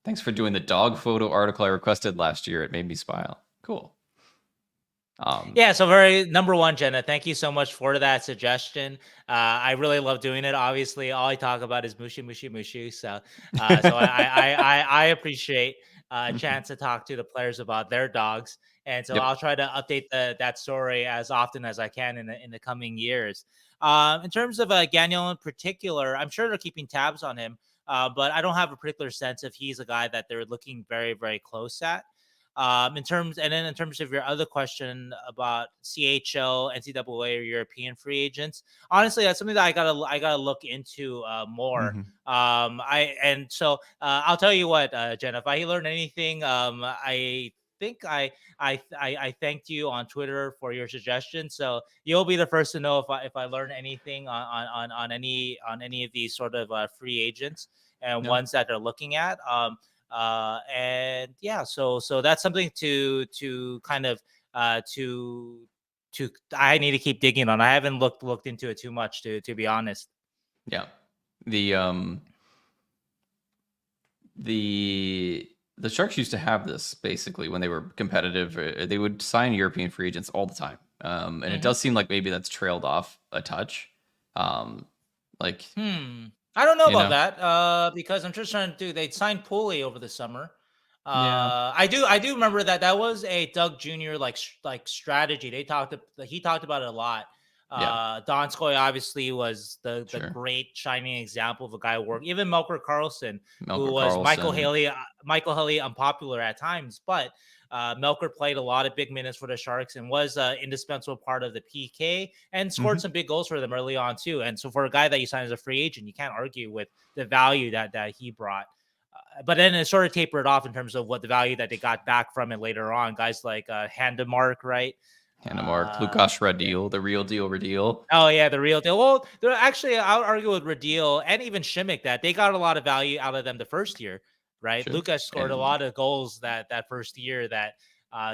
Thanks for doing the dog photo article I requested last year. It made me smile. Cool. So very number one, Jenna, thank you so much for that suggestion. I really love doing it. Obviously, all I talk about is mushy. So I appreciate a chance to talk to the players about their dogs. And so I'll try to update that story as often as I can in the coming years. In terms of Gagnon in particular, I'm sure they're keeping tabs on him, but I don't have a particular sense if he's a guy that they're looking very, very close at. In terms of your other question about CHL, NCAA, or European free agents, honestly, that's something that I gotta look into more. I'll tell you what, Jen, if I learned anything, I think I thanked you on Twitter for your suggestion, so you'll be the first to know if I learn anything on any of these sort of free agents and ones that they're looking at. And yeah, so that's something to kind of to I need to keep digging on. I haven't looked into it too much to be honest. Yeah. The Sharks used to have this basically when they were competitive. They would sign European free agents all the time. And it does seem like maybe that's trailed off a touch. Like, I don't know about that because I'm just trying to do. They signed Pooley over the summer. Yeah. I do remember that was a Doug Jr. like strategy. He talked about it a lot. Yeah. Donskoi obviously was the Sure. great shining example of a guy who worked. Even Melker Karlsson, who Melker was Karlsson. Micheal Haley unpopular at times, but Melker played a lot of big minutes for the Sharks and was an indispensable part of the PK and scored some big goals for them early on too. And so for a guy that you signed as a free agent, you can't argue with the value that he brought. But then it sort of tapered off in terms of what the value that they got back from it later on. Guys like Handemark, right? Handemark, Lukas Radil, the real deal Radil. Oh yeah, the real deal. Well, they're actually, I would argue with Radil and even Shimmick that they got a lot of value out of them the first year, right? Sure. Lucas scored a lot of goals that first year that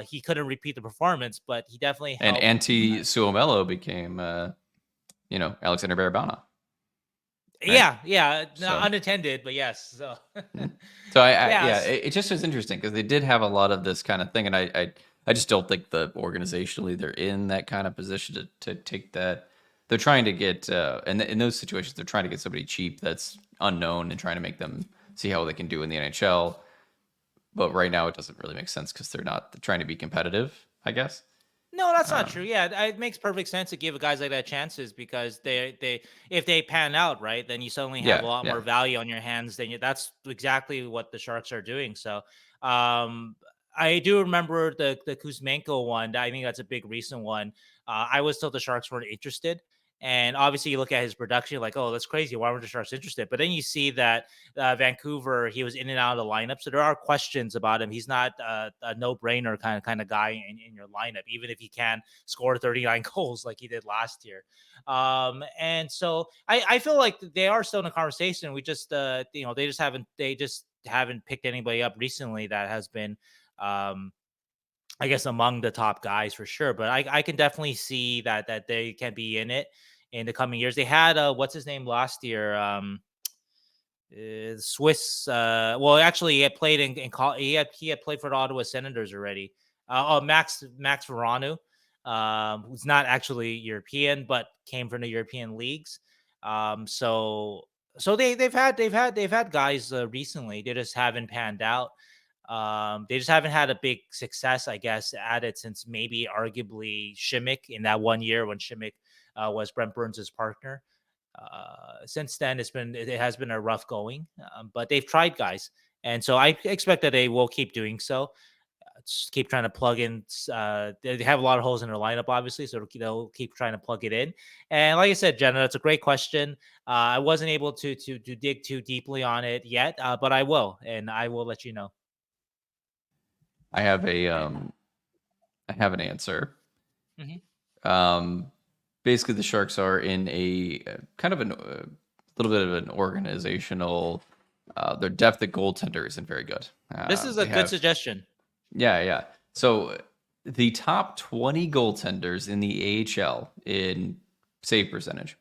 he couldn't repeat the performance, but he definitely helped. And Antti Suomela became, Alexander Barabana. Right? Yeah, unattended, but yes. So, it just is interesting because they did have a lot of this kind of thing, and I just don't think the organizationally they're in that kind of position to take that. They're trying to get, and in those situations, they're trying to get somebody cheap that's unknown and trying to make them see how they can do in the NHL. But right now, it doesn't really make sense because they're trying to be competitive, I guess. No, that's not true. Yeah, it makes perfect sense to give guys like that chances because if they pan out, right, then you suddenly have a lot more value on your hands. That's exactly what the Sharks are doing. So, I do remember the Kuzmenko one. I think that's a big recent one. I was told the Sharks weren't interested. And obviously, you look at his production, you're like, oh, that's crazy. Why weren't the Sharks interested? But then you see that Vancouver, he was in and out of the lineup. So there are questions about him. He's not a no-brainer kind of guy in your lineup, even if he can score 39 goals like he did last year. And so I feel like they are still in a conversation. We just, they just haven't picked anybody up recently that has been, I guess, among the top guys for sure. But I can definitely see that they can be in it in the coming years. They had what's his name last year? Swiss. Well, actually, he had played he had played for the Ottawa Senators already. Max Veranu, who's not actually European but came from the European leagues. So they've had guys recently. They just haven't panned out. They just haven't had a big success, I guess, at it since maybe arguably Shimmick in that 1 year when Shimmick was Brent Burns' partner. Since then, it has been a rough going, but they've tried guys, and so I expect that they will keep doing so. Just keep trying to plug in. They have a lot of holes in their lineup, obviously, so they'll keep trying to plug it in. And like I said, Jenna, that's a great question. I wasn't able to dig too deeply on it yet, but I will, and I will let you know. I have an answer. Basically, the Sharks are in a kind of a little bit of an organizational. Their depth at goaltender isn't very good. This is a good suggestion. Yeah. So the top 20 goaltenders in the AHL in save percentage,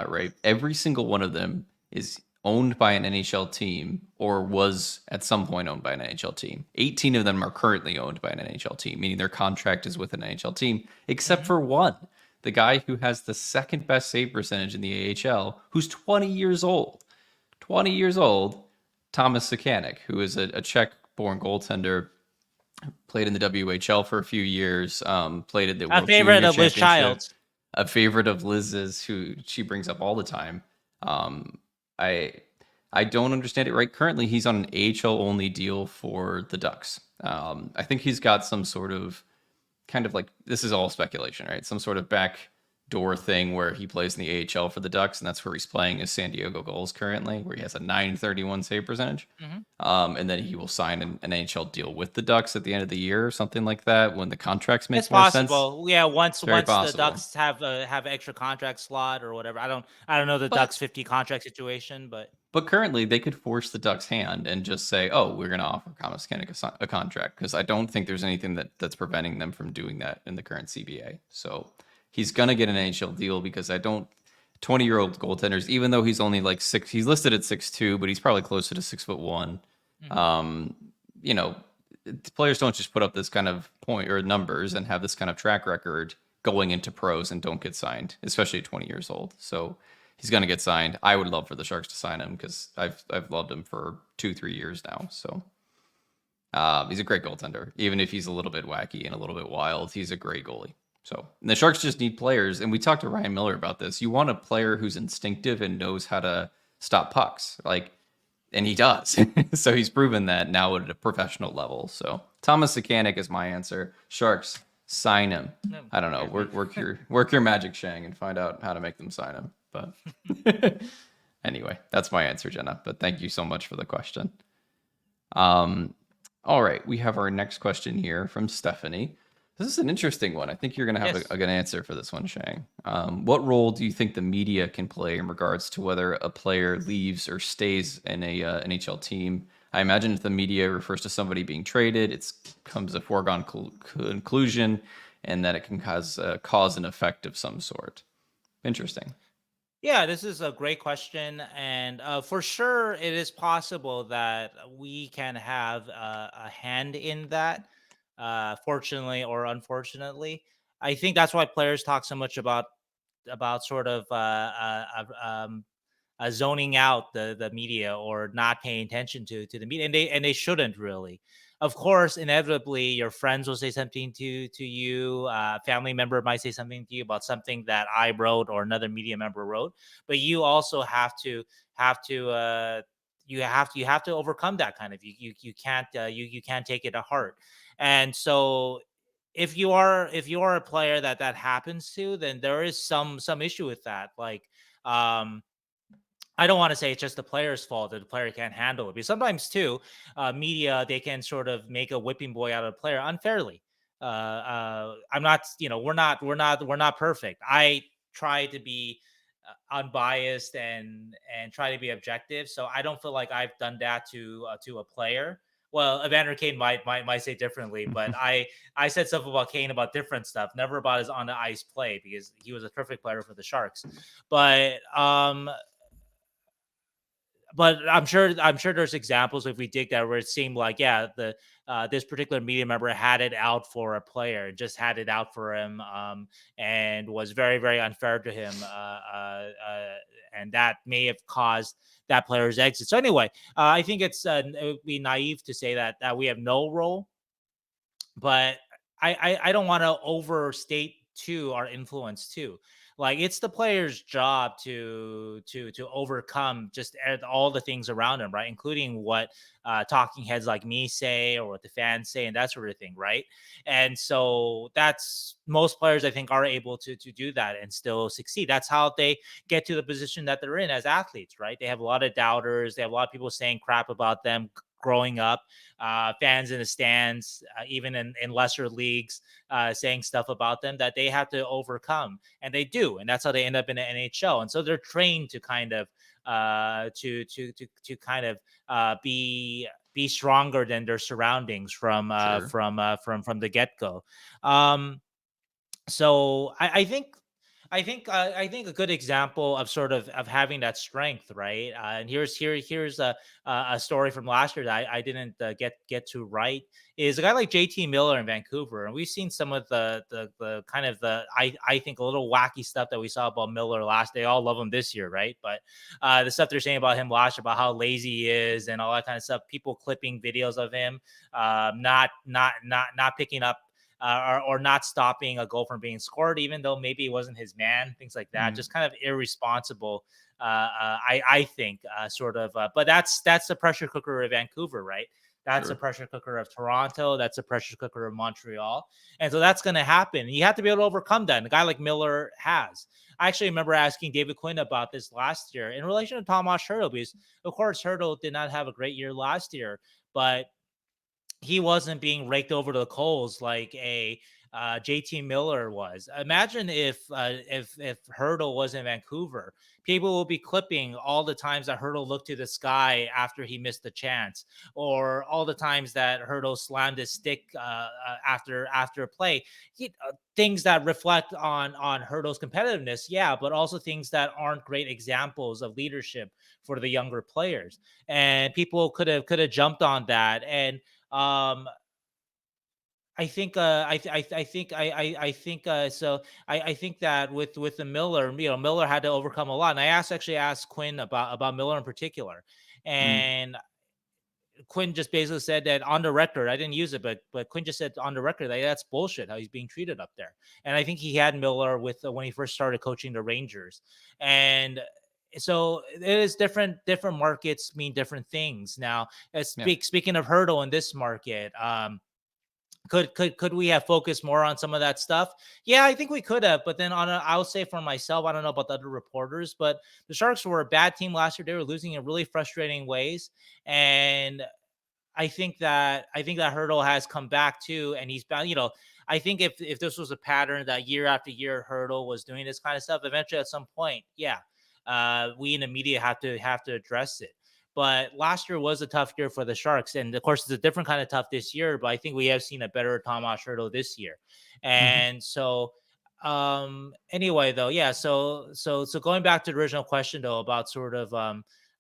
right? Every single one of them is owned by an NHL team or was at some point owned by an NHL team. 18 of them are currently owned by an NHL team, meaning their contract is with an NHL team, except for one, the guy who has the second best save percentage in the AHL, who's 20 years old. 20 years old, Tomas Hertl, who is a Czech-born goaltender, played in the WHL for a few years, played at the World favorite of Liz Childs. A favorite of Liz's, who she brings up all the time. I don't understand it right. Currently, he's on an AHL only deal for the Ducks. I think he's got some sort of kind of like, this is all speculation, right? Some sort of backdoor thing where he plays in the AHL for the Ducks, and that's where he's playing his San Diego Gulls currently, where he has a .931 save percentage. And then he will sign an NHL deal with the Ducks at the end of the year or something like that when the contracts make more sense. It's possible. Yeah, once the Ducks have extra contract slot or whatever. I don't know the Ducks 50 contract situation, but But currently, they could force the Ducks' hand and just say, "Oh, we're going to offer Thomas Hertl a contract," because I don't think there's anything that's preventing them from doing that in the current CBA. So he's going to get an NHL deal because I don't. 20-year-old goaltenders, even though he's only like he's listed at 6'2", but he's probably closer to 6'1". You know, players don't just put up this kind of point or numbers and have this kind of track record going into pros and don't get signed, especially at 20 years old. So he's going to get signed. I would love for the Sharks to sign him because I've loved him for 2-3 years now. So he's a great goaltender. Even if he's a little bit wacky and a little bit wild, he's a great goalie. So the Sharks just need players. And we talked to Ryan Miller about this. You want a player who's instinctive and knows how to stop pucks. And he does. So he's proven that now at a professional level. So Thomas Hertl is my answer. Sharks, sign him. I don't know. Work your magic, Shang, and find out how to make them sign him. But anyway, that's my answer, Jenna. But thank you so much for the question. All right, we have our next question here from Stephanie. This is an interesting one. I think you're going to have a good answer for this one, Shang. What role do you think the media can play in regards to whether a player leaves or stays in a NHL team? I imagine if the media refers to somebody being traded, it comes a foregone conclusion, and that it can cause an effect of some sort. Interesting. Yeah, this is a great question. And for sure, it is possible that we can have a hand in that, fortunately or unfortunately. I think that's why players talk so much about sort of zoning out the media or not paying attention to the media, and they shouldn't really. Of course, inevitably, your friends will say something to you. A family member might say something to you about something that I wrote or another media member wrote. But you also have to you have to overcome that kind of you can't you can't take it to heart. And so if you are a player that happens to, then there is some issue with that. I don't want to say it's just the player's fault that the player can't handle it, because sometimes too, media, they can sort of make a whipping boy out of a player unfairly. I'm not, we're not perfect. I try to be unbiased and try to be objective. So I don't feel like I've done that to a player. Well, Evander Kane might say differently, but I said stuff about Kane about different stuff, never about his on the ice play, because he was a terrific player for the Sharks. But I'm sure there's examples if we dig that where it seemed like, yeah, this particular media member had it out for a player, just had it out for him, and was very, very unfair to him, and that may have caused that player's exit. So anyway, I think it would be naive to say that we have no role, but I don't want to overstate too our influence too. Like, it's the player's job to overcome just all the things around him, right? Including what talking heads like me say or what the fans say and that sort of thing, right? And so that's most players, I think, are able to do that and still succeed. That's how they get to the position that they're in as athletes, right? They have a lot of doubters. They have a lot of people saying crap about them growing up, fans in the stands, even in lesser leagues, saying stuff about them that they have to overcome, and they do, and that's how they end up in the NHL. And so they're trained to kind of be stronger than their surroundings from the get go. So I think a good example of sort of having that strength, right? And here's a story from last year that I didn't get to write, is a guy like JT Miller in Vancouver, and we've seen some of the kind of I think a little wacky stuff that we saw about Miller last. They all love him this year, right? But the stuff they're saying about him last year, about how lazy he is and all that kind of stuff. People clipping videos of him, not picking up. Or not stopping a goal from being scored, even though maybe it wasn't his man, things like that. Just kind of irresponsible, I think, sort of. But that's the pressure cooker of Vancouver, right? That's the pressure cooker of Toronto. That's the pressure cooker of Montreal. And so that's going to happen. You have to be able to overcome that. And a guy like Miller has. I actually remember asking David Quinn about this last year in relation to Tomas Hertl, because, of course, Hertl did not have a great year last year, but he wasn't being raked over to the coals like a JT Miller was. Imagine if Hertl was in Vancouver, people will be clipping all the times that Hertl looked to the sky after he missed the chance, or all the times that Hertl slammed his stick after a play. Things that reflect on Hertl's competitiveness, yeah, but also things that aren't great examples of leadership for the younger players. And people could have jumped on that. And I think I think I think so I think that with the Miller, Miller had to overcome a lot. And I actually asked Quinn about Miller in particular, Mm. and Quinn just basically said that on the record. I didn't use it, but Quinn just said on the record that that's bullshit how he's being treated up there. And I think he had Miller with when he first started coaching the Rangers, and so it is different markets mean different things. Now, Yeah. speaking of Hertl in this market, could we have focused more on some of that stuff? Yeah, I think we could have. But then I'll say for myself, I don't know about the other reporters, but the Sharks were a bad team last year. They were losing in really frustrating ways, and I think that Hertl has come back too, and he's been. I think if this was a pattern that year after year Hertl was doing this kind of stuff, eventually at some point, yeah, we in the media have to address it. But last year was a tough year for the Sharks, and of course it's a different kind of tough this year. But I think we have seen a better Tomas Hertl this year, Hmm. and so anyway though, yeah. So going back to the original question though about sort of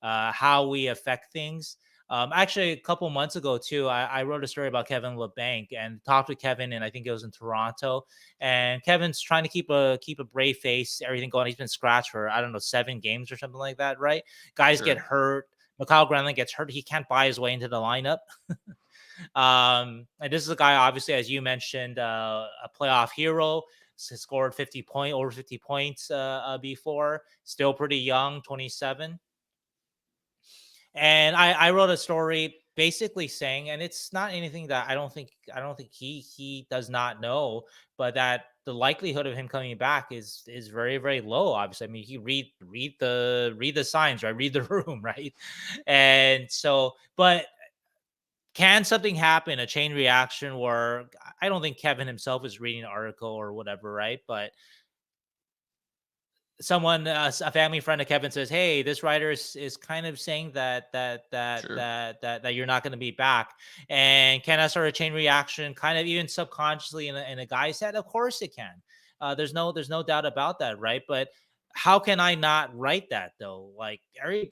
how we affect things. Actually, a couple months ago too, I wrote a story about Kevin Labanc and talked with Kevin, and I think it was in Toronto. And Kevin's trying to keep a brave face, everything going. He's been scratched for I don't know 7 games or something like that, right? Guys get Sure. hurt. Mikhail Granlund gets hurt. He can't buy his way into the lineup. And this is a guy, obviously, as you mentioned, a playoff hero. Scored over 50 points before. Still pretty young, 27. And I wrote a story basically saying, and it's not anything that I don't think he does not know, but that the likelihood of him coming back is very, very low. Obviously, I mean, he read the signs, right? Read the room, right? And so, but can something happen, a chain reaction where I don't think Kevin himself is reading an article or whatever, right? But someone a family friend of Kevin says, "Hey, this writer is kind of saying Sure. that you're not going to be back," and can that start a chain reaction, kind of even subconsciously in a guy's head? Of course it can. There's no doubt about that, right? But how can I not write that though? Like,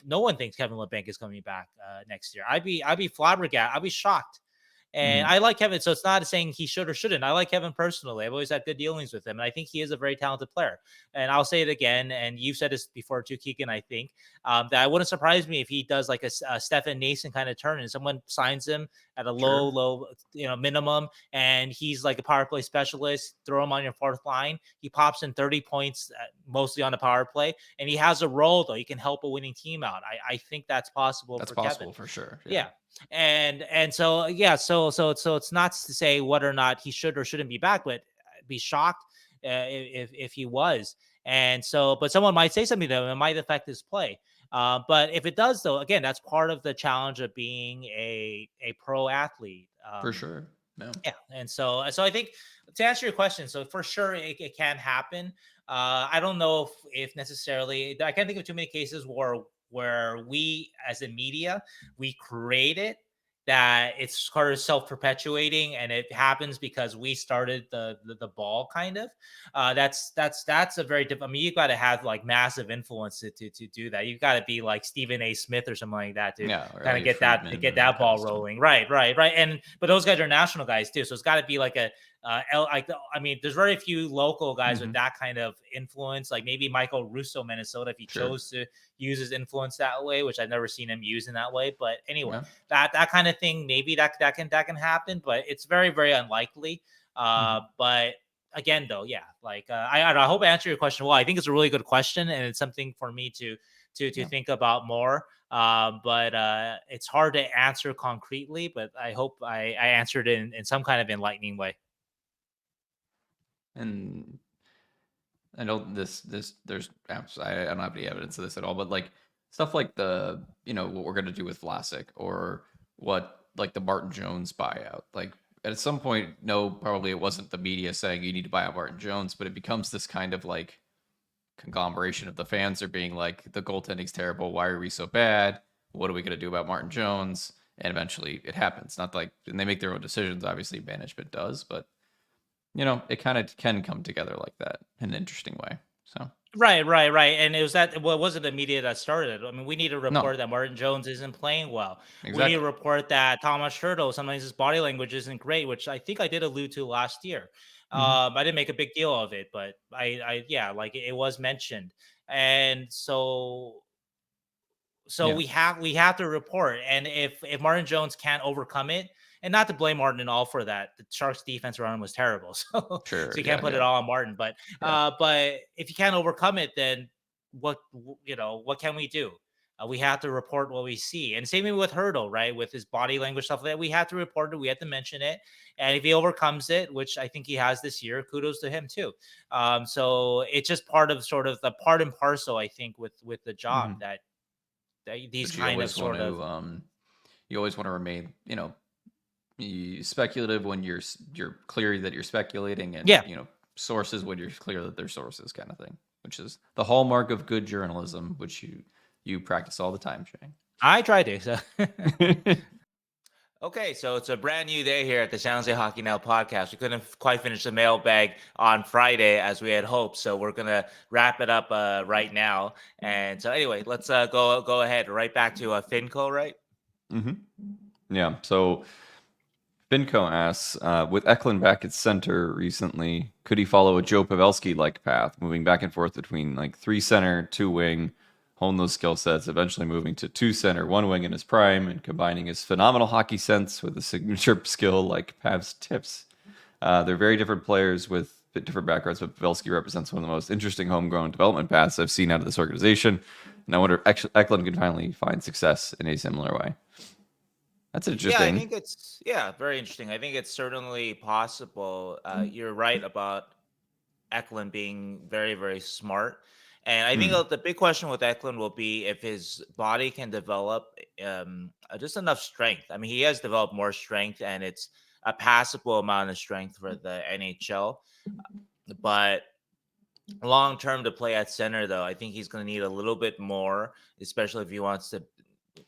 no one thinks Kevin Labanc is coming back next year. I'd be flabbergasted. I'd be shocked. And Hmm. I like Kevin, so it's not saying he should or shouldn't. I like Kevin personally. I've always had good dealings with him, and I think he is a very talented player. And I'll say it again, and you've said this before too, Keegan. I think that it wouldn't surprise me if he does like a Stefan Nason kind of turn, and someone signs him at a low, Sure. low, minimum, and he's like a power play specialist. Throw him on your fourth line. He pops in 30 points, mostly on the power play, and he has a role though. He can help a winning team out. I think that's possible That's for Kevin. possible for sure. Yeah. Yeah. And so yeah, so it's not to say whether or not he should or shouldn't be back, but I'd be shocked if he was. And so, but someone might say something to him, it might affect his play. But if it does, though, again, that's part of the challenge of being a pro athlete. For sure. No. Yeah, and so I think to answer your question, so for sure it can happen. I don't know if necessarily I can't think of too many cases where we as a media we create it that it's sort of self-perpetuating and it happens because we started the ball kind of that's a very different. I mean, you've got to have like massive influence to do that. You've got to be like Stephen A. Smith or something like that to Yeah. Or kind of Elliot get that to Friedman get and that that kind ball of stuff. rolling. Right. And but those guys are national guys too, so it's got to be like I mean, there's very few local guys with Hmm. that kind of influence. Like maybe Michael Russo, Minnesota, if he Sure. chose to use his influence that way, which I've never seen him use in that way. But anyway, Yeah. that kind of thing, maybe that can happen, but it's very, very unlikely. Hmm. But again, though, yeah, like I hope I answered your question well. I think it's a really good question, and it's something for me to Yeah. think about more. But it's hard to answer concretely. But I hope I answered it in some kind of enlightening way. And I know there's I don't have any evidence of this at all, but like stuff like what we're gonna do with Vlasic or what like the Martin Jones buyout. Like at some point, no, probably it wasn't the media saying you need to buy out Martin Jones, but it becomes this kind of like conglomeration of the fans are being like, the goaltending's terrible. Why are we so bad? What are we going to do about Martin Jones? And eventually it happens. Not like, and they make their own decisions. Obviously, management does, but it kind of can come together like that in an interesting way. So. Right. And it wasn't the media that started it. I mean, we need to report that Martin Jones isn't playing well. Exactly. We need to report that Tomas Hertl, sometimes his body language isn't great, which I think I did allude to last year. I didn't make a big deal of it, but it was mentioned. And so we have to report. And if Martin Jones can't overcome it, and not to blame Martin and all for that, the Sharks defense run was terrible. So you can't put it all on Martin. But if you can't overcome it, then what can we do? We have to report what we see. And same thing with Hertl, right? With his body language stuff like that, we have to report it. We have to mention it. And if he overcomes it, which I think he has this year, kudos to him too. So it's just part of sort of the part and parcel, I think, with the job that these kind of sort of. You always want to remain, speculative when you're clear that you're speculating, and sources when you're clear that they're sources, kind of thing, which is the hallmark of good journalism, which you practice all the time, Shane. I try to. So. Okay, so it's a brand new day here at the San Jose Hockey Now podcast. We couldn't quite finish the mailbag on Friday as we had hoped, so we're gonna wrap it up right now. And so anyway, let's go ahead right back to Finco, right? Yeah. So Finco asks, with Eklund back at center recently, could he follow a Joe Pavelski-like path, moving back and forth between like 3 center, 2 wing, honing those skill sets, eventually moving to 2 center, 1 wing in his prime, and combining his phenomenal hockey sense with a signature skill like Pav's tips? They're very different players with different backgrounds, but Pavelski represents one of the most interesting homegrown development paths I've seen out of this organization, and I wonder if Eklund can finally find success in a similar way. That's interesting. Yeah, I think it's very interesting. I think it's certainly possible. You're right about Eklund being very, very smart. And I think the big question with Eklund will be if his body can develop just enough strength. I mean, he has developed more strength, and it's a passable amount of strength for the NHL. But long term to play at center, though, I think he's going to need a little bit more, especially if he wants to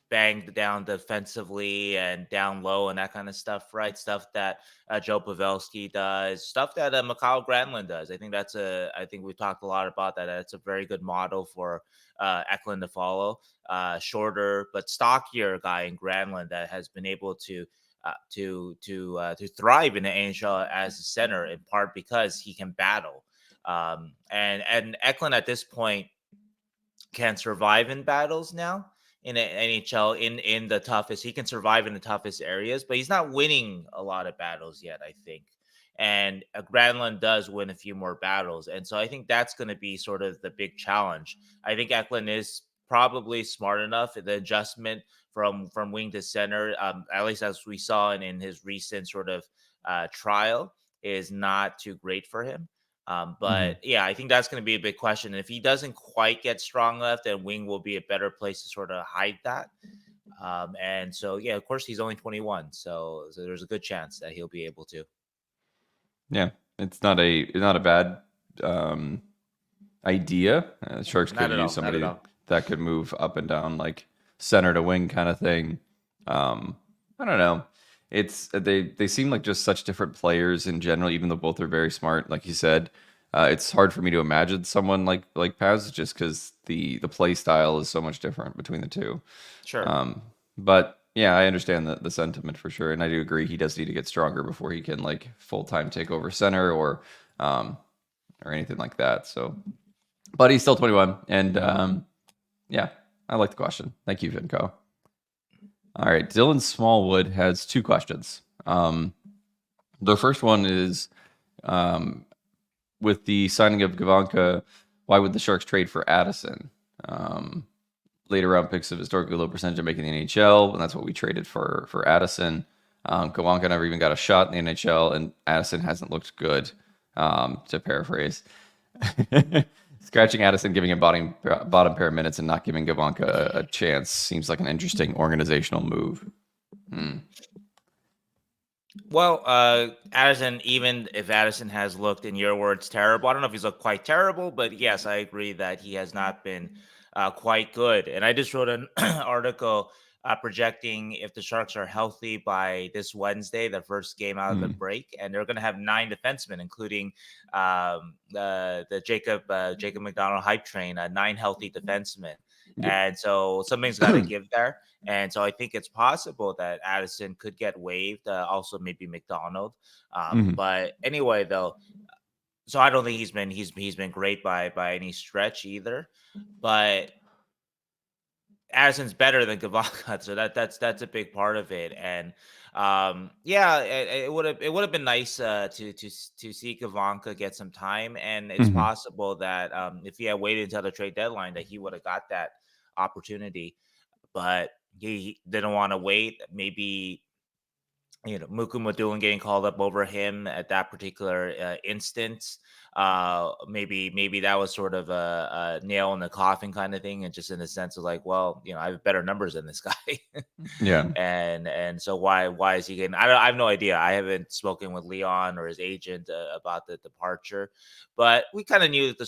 bang down defensively and down low and that kind of stuff, right? Stuff that Joe Pavelski does, stuff that Micheal Granlund does. I think we've talked a lot about that. That's a very good model for Eklund to follow. Shorter but stockier guy in Granlund that has been able to thrive in the NHL as a center, in part because he can battle. And Eklund at this point can survive in battles now. In the NHL, in the toughest, he can survive in the toughest areas, but he's not winning a lot of battles yet, I think. And Granlund does win a few more battles, and so I think that's going to be sort of the big challenge. I think Eklund is probably smart enough. The adjustment from wing to center, at least as we saw in his recent sort of trial, is not too great for him. But I think that's going to be a big question. And if he doesn't quite get strong enough, then wing will be a better place to sort of hide that. And so, of course, he's only 21. So there's a good chance that he'll be able to. Yeah, it's not a bad idea. Sharks could use somebody that could move up and down, like center to wing kind of thing. I don't know. It's they seem like just such different players in general, even though both are very smart, like you said. It's hard for me to imagine someone like Paz, just because the play style is so much different between the two. Sure. But yeah, I understand the sentiment for sure, and I do agree he does need to get stronger before he can like full time take over center or anything like that. So, but he's still 21, and I like the question. Thank you, Vinco. All right, Dylan Smallwood has 2 questions. The first one is, with the signing of Gawanke, why would the Sharks trade for Addison? Later round picks of historically low percentage of making the NHL, and that's what we traded for Addison. Gawanke never even got a shot in the NHL, and Addison hasn't looked good, to paraphrase. Scratching Addison, giving him bottom pair of minutes, and not giving Gawanke a chance seems like an interesting organizational move. Well, Addison, even if Addison has looked, in your words, terrible, I don't know if he's looked quite terrible, but yes, I agree that he has not been quite good. And I just wrote an article projecting if the Sharks are healthy by this Wednesday, the first game out of the Mm. break, and they're going to have 9 defensemen, including the Jacob McDonald hype train, 9 healthy defensemen. Yep. And so something's got to give there. And so I think it's possible that Addison could get waived. Also, maybe McDonald. Mhm. But anyway, though, so I don't think he's been great by any stretch either. But Addison's better than Gawanke, so that's a big part of it. And yeah, it would have been nice to see Gawanke get some time, and it's Mhm. possible that if he had waited until the trade deadline, that he would have got that opportunity. But he didn't want to wait. Maybe Muku Madun getting called up over him at that particular instance. Maybe that was sort of a nail in the coffin kind of thing, and just in the sense of like, well, I have better numbers than this guy, Yeah. and so why is he getting? I have no idea. I haven't spoken with Leon or his agent about the departure, but we kind of knew that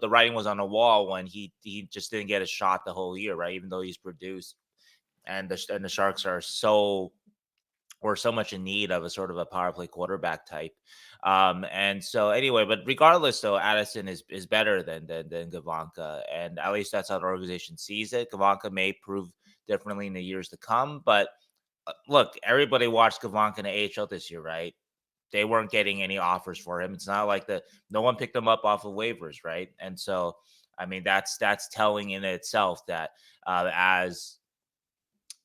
the writing was on the wall when he just didn't get a shot the whole year, right? Even though he's produced, and the Sharks are so much in need of a sort of a power play quarterback type. And so anyway, but regardless, though, Addison is better than Gawanke, and at least that's how the organization sees it. Gawanke may prove differently in the years to come, but look, everybody watched Gawanke in the AHL this year, right? They weren't getting any offers for him. It's not like no one picked him up off of waivers, right? And so, I mean, that's telling in itself that as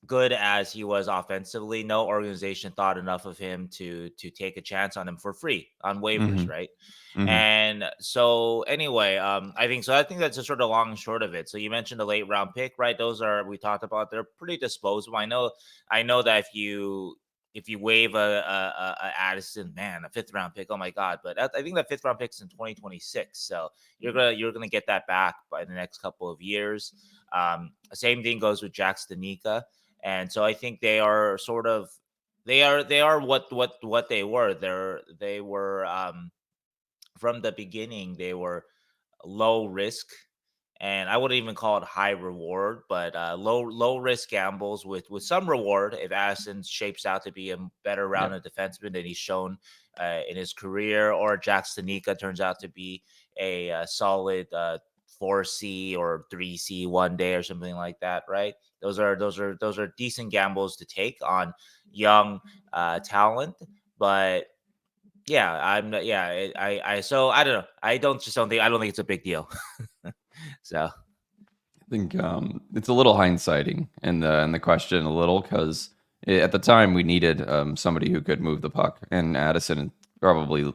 good as he was offensively, no organization thought enough of him to take a chance on him for free on waivers, Mhm. right? Mhm. And so anyway, I think that's just sort of long and short of it. So you mentioned the late round pick, right? Those are we talked about. They're pretty disposable. I know that if you waive a Addison, man, a 5th round pick, oh my god! But I think that 5th round pick's in 2026, so you're gonna get that back by the next couple of years. Same thing goes with Jack Stanika. And so I think they are sort of they are what they were. They were from the beginning they were low risk, and I wouldn't even call it high reward, but low risk gambles with some reward if Addison shapes out to be a better Yeah. rounded defenseman than he's shown in his career, or Jack Stanika turns out to be a solid 4C or 3C one day or something like that, right? Those are decent gambles to take on young talent, but yeah, I'm not. Yeah, so I don't know. I don't think it's a big deal. So I think it's a little hindsighting in the question a little because at the time we needed somebody who could move the puck, and Addison probably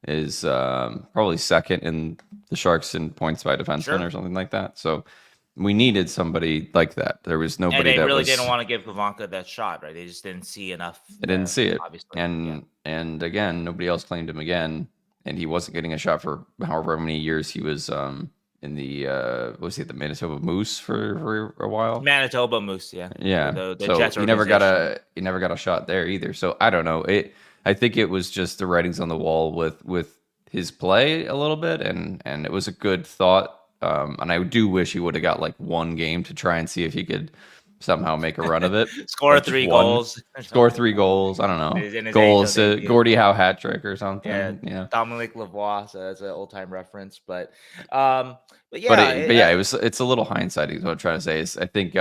is probably second in the Sharks in points by defenseman or sure. something like that. So we needed somebody like that. There was And nobody they that really didn't was. want to give Gawanke that shot, right? They just didn't see enough I didn't there, see it, obviously. Yeah. and again, nobody else claimed him again, and he wasn't getting a shot for however many years he was in the was he at the Manitoba Moose for a while. Manitoba Moose, yeah. Yeah. The So Jets organization. he never got a shot there either. So I don't know. I think it was just the writings on the wall with his play a little bit, and it was a good thought. And I do wish he would have got like one game to try and see if he could somehow make a run of it. Score Like just 3 one. goals or Score something 3 goals. I don't know. in his AHL Goals, debut. Gordie Howe hat trick or Yeah, something. Yeah. Dominic Lavoie, so that's an old time reference. But But yeah, yeah, it's a little hindsight is what I'm trying to say is I think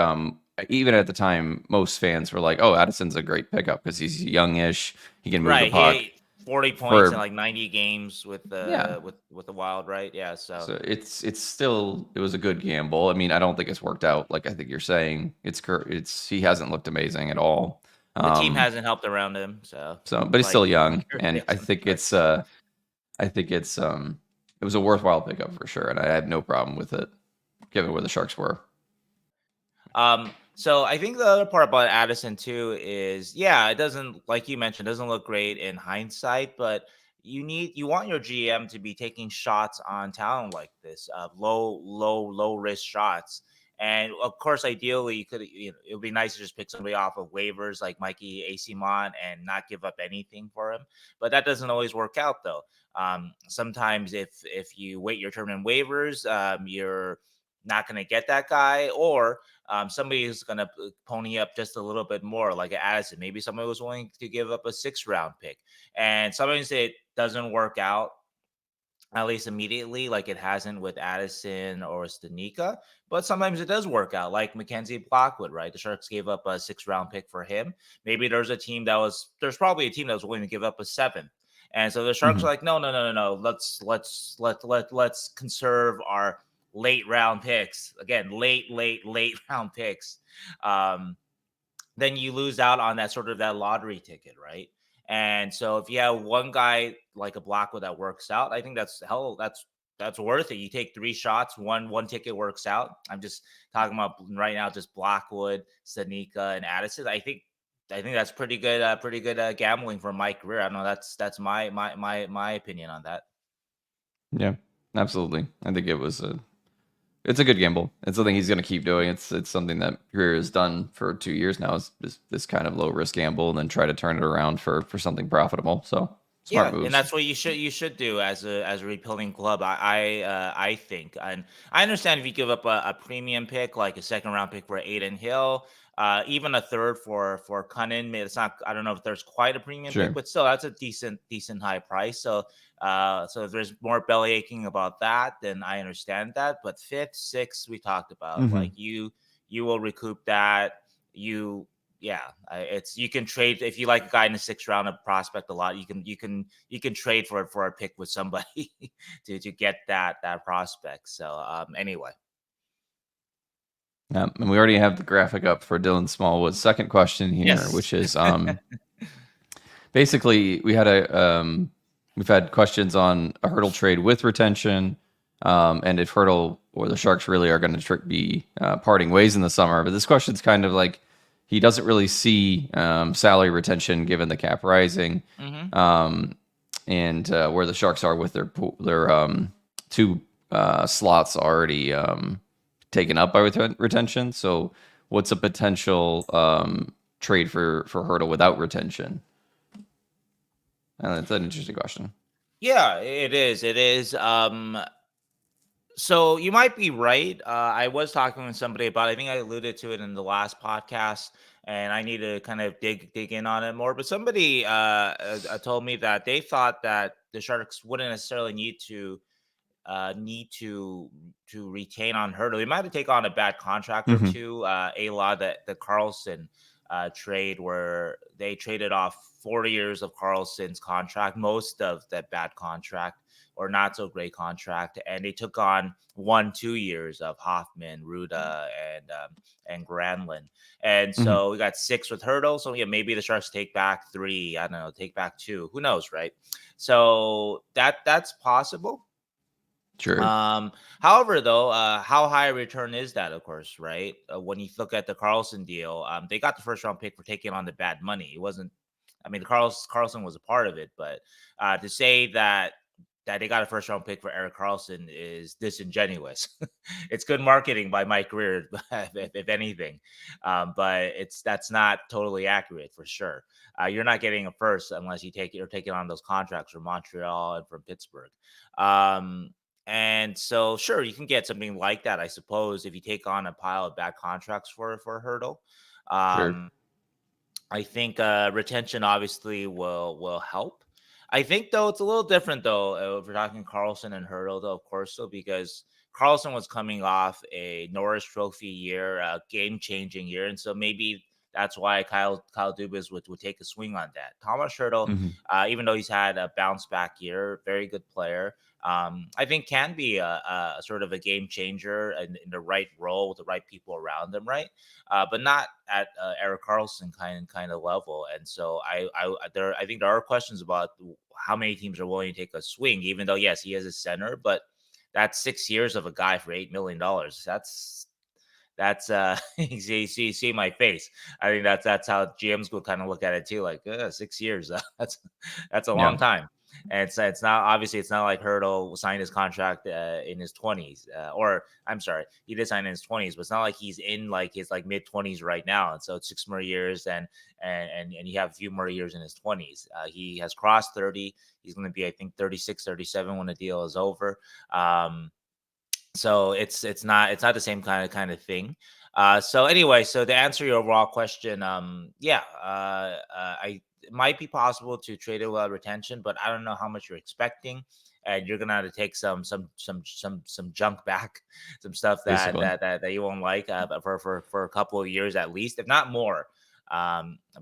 even at the time most fans were like, "Oh, Addison's a great pickup because he's youngish, he can move the right. He puck." had 40 points in For like 90 games with yeah, the with the Wild, right? Yeah, so so it's still it was a good gamble. I mean, I don't think it's worked out like I think you're saying. It's he hasn't looked amazing at all. the team Um, hasn't helped around him, so so but he's like still young, everybody and else on the Sharks. I think it was a worthwhile pickup for sure, and I had no problem with it given where the Sharks were. So I think the other part about Addison too is, yeah, it doesn't, like you mentioned, doesn't look great in hindsight, but you want your GM to be taking shots on talent like this, low risk shots. And of course, ideally, it would be nice to just pick somebody off of waivers like Mikey Acimont and not give up anything for him. But that doesn't always work out, though. Sometimes if you wait your turn in waivers, you're not going to get that guy, or somebody who's going to pony up just a little bit more, like an Addison. Maybe somebody was willing to give up a 6th-round pick. And sometimes it doesn't work out, at least immediately, like it hasn't with Addison or Stanika. But sometimes it does work out, like Mackenzie Blackwood, right? The Sharks gave up a 6th-round pick for him. Maybe there's probably a team that was willing to give up a 7th. And so the Sharks are like, no. Let's conserve our late round picks. Again, late round picks. Then you lose out on that sort of that lottery ticket, right? And so if you have one guy like a Blackwood that works out, I think that's worth it. You take 3 shots, one ticket works out. I'm just talking about right now, just Blackwood, Stanika, and Addison. I think that's pretty good gambling from Mike Grier. I don't know. That's my opinion on that. Yeah, absolutely. I think it's a good gamble. It's something he's going to keep doing. It's something that Grier has done for 2 years now, is this kind of low risk gamble, and then try to turn it around for something profitable. So smart moves. And that's what you should do as a rebuilding club. I think, and I understand if you give up a premium pick like a 2nd-round pick for Adin Hill, even a 3rd for Kahkonen. It's not. I don't know if there's quite a premium pick, but still that's a decent high price. So if there's more belly aching about that, then I understand that. But 5th, 6th, we talked about, like you will recoup that. You can trade if you like a guy in the 6th round of prospect a lot. You can trade for a pick with somebody to get that prospect. So anyway. And we already have the graphic up for Dylan Smallwood's second question here, which is basically we've had questions on a Hertl trade with retention, and if Hertl or the Sharks really are going to be parting ways in the summer. But this question's kind of like, he doesn't really see salary retention given the cap rising, and where the Sharks are with their 2 slots already taken up by retention. So what's a potential trade for Hertl without retention? And that's an interesting question. Yeah, it is. So you might be right. I was talking with somebody about, I think I alluded to it in the last podcast, and I need to kind of dig in on it more. But somebody told me that they thought that the Sharks wouldn't necessarily need to retain on Hertl. They might have taken on a bad contract or two. A lot that the Carlson trade, where they traded off 4 years of Carlson's contract, most of that bad contract or not so great contract, and they took on 1-2 years of Hoffman, Ruda, and Granlund. And so we got 6 with Hertl. So yeah, maybe the Sharks take back 3. I don't know, take back 2. Who knows, right? So that's possible. Sure. However, though, how high a return is that? Of course, right? When you look at the Carlson deal, they got the 1st-round pick for taking on the bad money. It wasn't. I mean, Carlson was a part of it, but to say that they got a 1st-round pick for Erik Karlsson is disingenuous. It's good marketing by Mike Grier, if anything, but that's not totally accurate for sure. You're not getting a 1st unless you're taking on those contracts from Montreal and from Pittsburgh. And so, sure, you can get something like that, I suppose, if you take on a pile of bad contracts for Hertl. Sure. I think retention obviously will help. I think, though, it's a little different, though, if we're talking Karlsson and Hertl, though, of course, though, because Karlsson was coming off a Norris Trophy year, a game-changing year, and so maybe that's why Kyle Dubas would take a swing on that. Tomas Hertl, even though he's had a bounce-back year, very good player, I think can be a sort of a game changer in the right role with the right people around him, right? But not at Erik Karlsson kind of level. And so I think there are questions about how many teams are willing to take a swing, even though, yes, he is a center, but that's 6 years of a guy for $8 million. That's you see my face. I think that's how GMs will kind of look at it too, like 6 years. That's a long time. And it's not, obviously it's not like Hertl signed his contract in his 20s, or I'm sorry, he did sign in his 20s, but it's not like he's in like his like mid 20s right now. And so it's 6 more years, and you have a few more years in his 20s. He has crossed 30. He's going to be, I think, 36, 37 when the deal is over. So it's not the same kind of thing. So anyway, so to answer your overall question, it might be possible to trade it without retention, but I don't know how much you're expecting, and you're gonna have to take some junk back, some stuff Basically. that you won't like for a couple of years at least, if not more.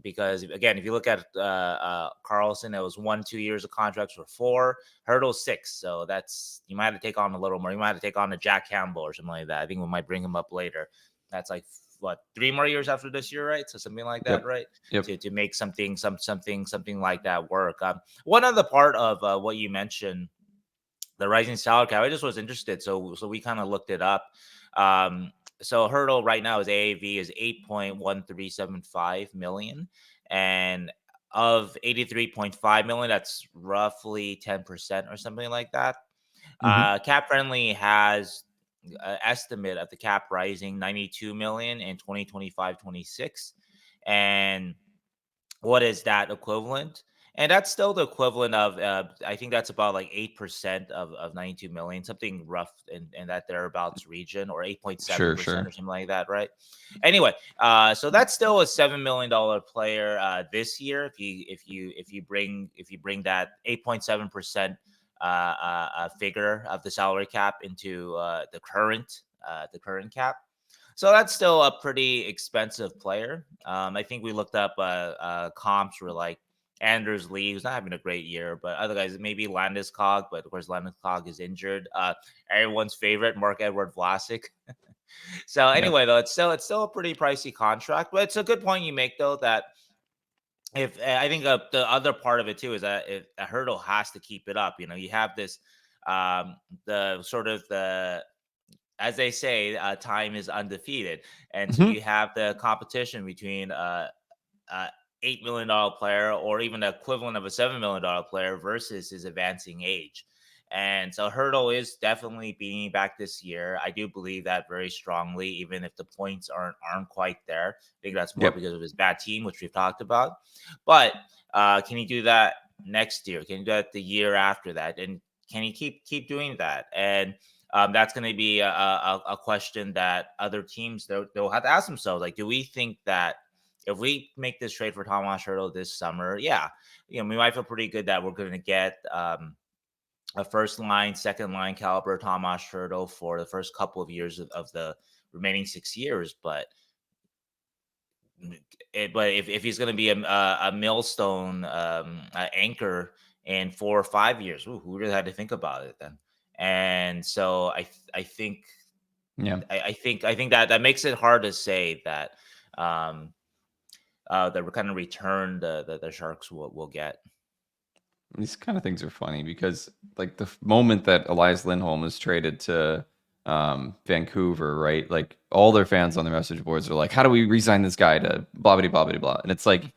Because again, if you look at Karlsson, it was 1-2 years of contracts for 4. Hertl 6, so that's, you might have to take on a little more. You might have to take on a Jack Campbell or something like that. I think we might bring him up later. That's like what, 3 more years after this year, right? So something like that, Yep. right? Yep. To make something like that work. One other part of what you mentioned, the rising salary cap, I just was interested, so we kind of looked it up. So Hertl right now is AAV is 8.1375 million, and of 83.5 million, that's roughly 10% or something like that. Mm-hmm. Cap Friendly has an estimate of the cap rising 92 million in 2025-26, and what is that equivalent? And that's still the equivalent of, I think that's about like 8% of 92 million, something rough in that thereabouts region, or Sure, 8.7% or sure. something like that, right? Anyway, so that's still a $7 million player this year. If you bring that 8.7% figure of the salary cap into the current cap. So that's still a pretty expensive player. I think we looked up comps were like Anders Lee, who's not having a great year, but other guys, maybe Landeskog, but of course Landeskog is injured. Everyone's favorite, Mark-Edward Vlasic. So Yeah. anyway, though, it's still a pretty pricey contract, but it's a good point you make, though, that if I think the other part of it too is that if a Hertl has to keep it up, you have this the sort of the, as they say, time is undefeated, and so Mm-hmm. you have the competition between a $8 million player, or even the equivalent of a $7 million player, versus his advancing age. And so Hertl is definitely being back this year. I do believe that very strongly, even if the points aren't quite there. I think that's more Yep. because of his bad team, which we've talked about. But can he do that next year? Can he do that the year after that? And can he keep doing that? And that's going to be a question that other teams, they'll have to ask themselves. Like, do we think that if we make this trade for Tomas Hertl this summer, we might feel pretty good that we're going to get a first line, second line caliber Tomas Hertl for the first couple of years of the remaining 6 years. But if he's going to be a millstone anchor in 4 or 5 years, who really had to think about it then? And so I think Yeah. I think that makes it hard to say that the kind of return the Sharks will get. These kind of things are funny because, like, the moment that Elias Lindholm was traded to Vancouver, right? Like, all their fans on their message boards are like, "How do we re-sign this guy to blah blah blah blah blah?" And it's like,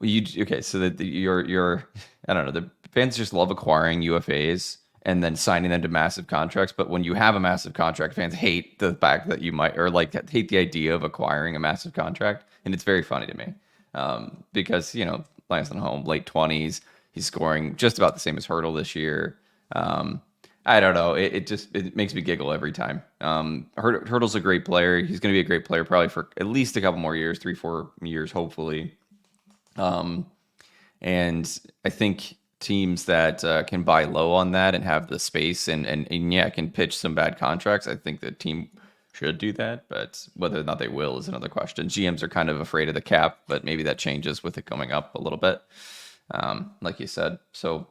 okay, so that you're I don't know, the fans just love acquiring UFAs and then signing them to massive contracts. But when you have a massive contract, fans hate the fact that you might, or like hate the idea of acquiring a massive contract, and it's very funny to me because Lance Home, late 20s, he's scoring just about the same as Hertl this year. I don't know. It makes me giggle every time. Hertl's a great player. He's going to be a great player probably for at least a couple more years, 3-4 years, hopefully. And I think teams that can buy low on that and have the space and can pitch some bad contracts, I think the team should do that. But whether or not they will is another question. GMs are kind of afraid of the cap, but maybe that changes with it going up a little bit, like you said. So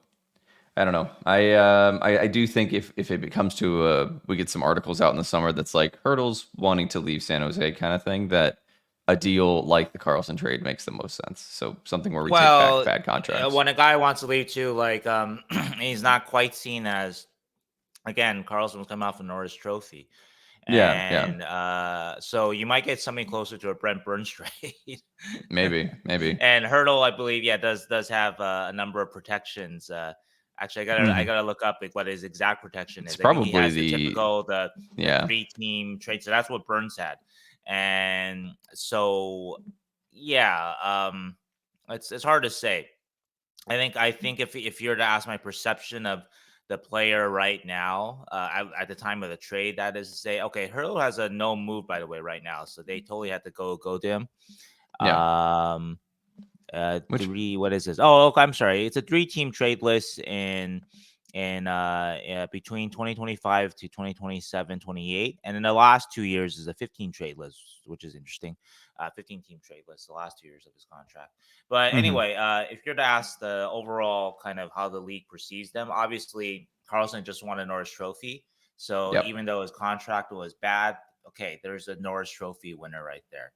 I don't know. I do think if it comes to we get some articles out in the summer that's like Hertl's wanting to leave San Jose kind of thing, that a deal like the Karlsson trade makes the most sense. So something where we take back Well, bad contracts. when a guy wants to leave too, like he's not quite seen as, again, Carlson was coming off a Norris Trophy, Yeah. And so you might get something closer to a Brent Burns trade. Maybe. And Hertl, I believe, does have a number of protections. Actually, I gotta look up what his exact protection is. It's I think he probably has the typical the yeah. 3-team trade. So that's what Burns had. And so it's hard to say. I think if you're to ask my perception of the player right now, at the time of the trade, that is to say, okay, Hertl has a no move, by the way, right now, so they totally had to go to him. Yeah. What is this? Oh, okay, I'm sorry. It's a 3-team trade list in between 2025 to 2027, 28, and in the last 2 years is a 15 trade list, which is interesting. 15-team trade list the last 2 years of his contract. But anyway, if you're to ask the overall kind of how the league perceives them, obviously Karlsson just won a Norris Trophy, so even though his contract was bad, okay, there's a Norris Trophy winner right there.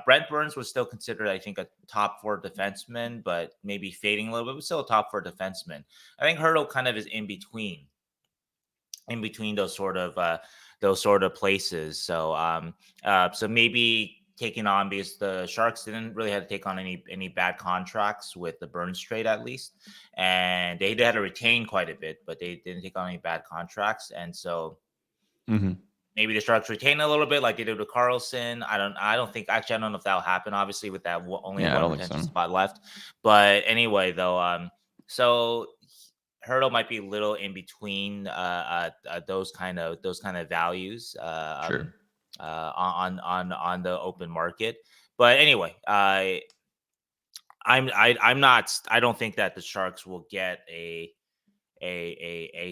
Brent Burns was still considered, I think, a top 4 defenseman, but maybe fading a little bit, but still a top 4 defenseman. I think Hertl kind of is in between those sort of places. So so maybe taking on, because the Sharks didn't really have to take on any bad contracts with the Burns trade, at least, and they had to retain quite a bit, but they didn't take on any bad contracts, and so. Maybe the Sharks retain a little bit like they did with Karlsson. I don't think, actually, I don't know if that'll happen, obviously, with that only one retention spot left. But anyway, though, so Hertl might be a little in between those kind of values on the open market. But anyway, I don't think that the Sharks will get a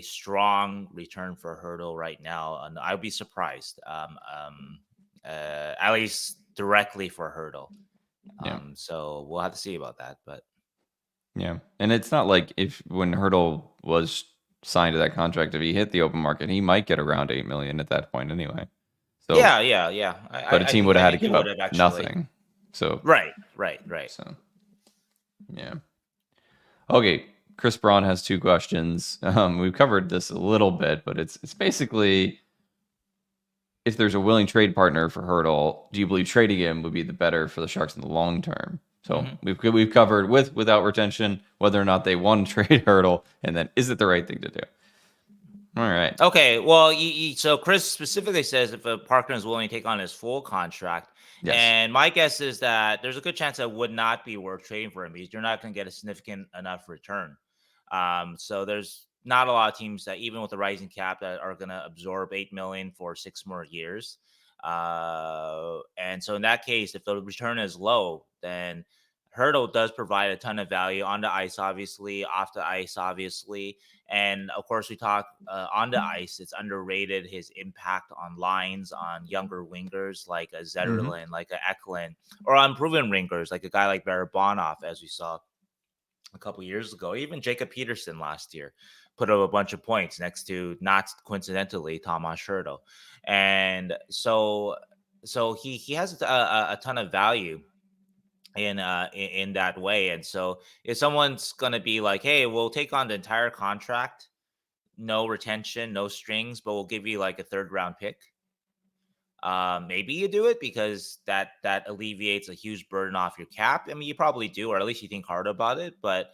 strong return for Hertl right now, and I'd be surprised. At least directly for Hertl. So we'll have to see about that. But yeah, and it's not like when Hertl was signed to that contract, if he hit the open market, he might get around $8 million at that point anyway. So yeah. But a team would have had to give up nothing. So right. So yeah. Okay. Chris Braun has 2 questions. We've covered this a little bit, but it's basically, if there's a willing trade partner for Hertl, do you believe trading him would be the better for the Sharks in the long term? So we've covered without retention, whether or not they want to trade Hertl, and then is it the right thing to do? All right. Okay. Well, so Chris specifically says if a partner is willing to take on his full contract. Yes. And my guess is that there's a good chance that would not be worth trading for him because you're not going to get a significant enough return. So there's not a lot of teams that, even with the rising cap, that are going to absorb $8 million for 6 more years. And so in that case, if the return is low, then Hertl does provide a ton of value on the ice, obviously, off the ice, obviously. And of course, we talk on the ice, it's underrated, his impact on lines, on younger wingers like a Zetterlund, like a Eklund, or on proven wingers like a guy like Barabanov, as we saw a couple years ago. Even Jacob Peterson last year put up a bunch of points next to, not coincidentally, Tomas Hertl. And so he has a ton of value in that way. And so if someone's going to be like, hey, we'll take on the entire contract, no retention, no strings, but we'll give you like a 3rd round pick, maybe you do it because that alleviates a huge burden off your cap. I mean, you probably do, or at least you think hard about it. But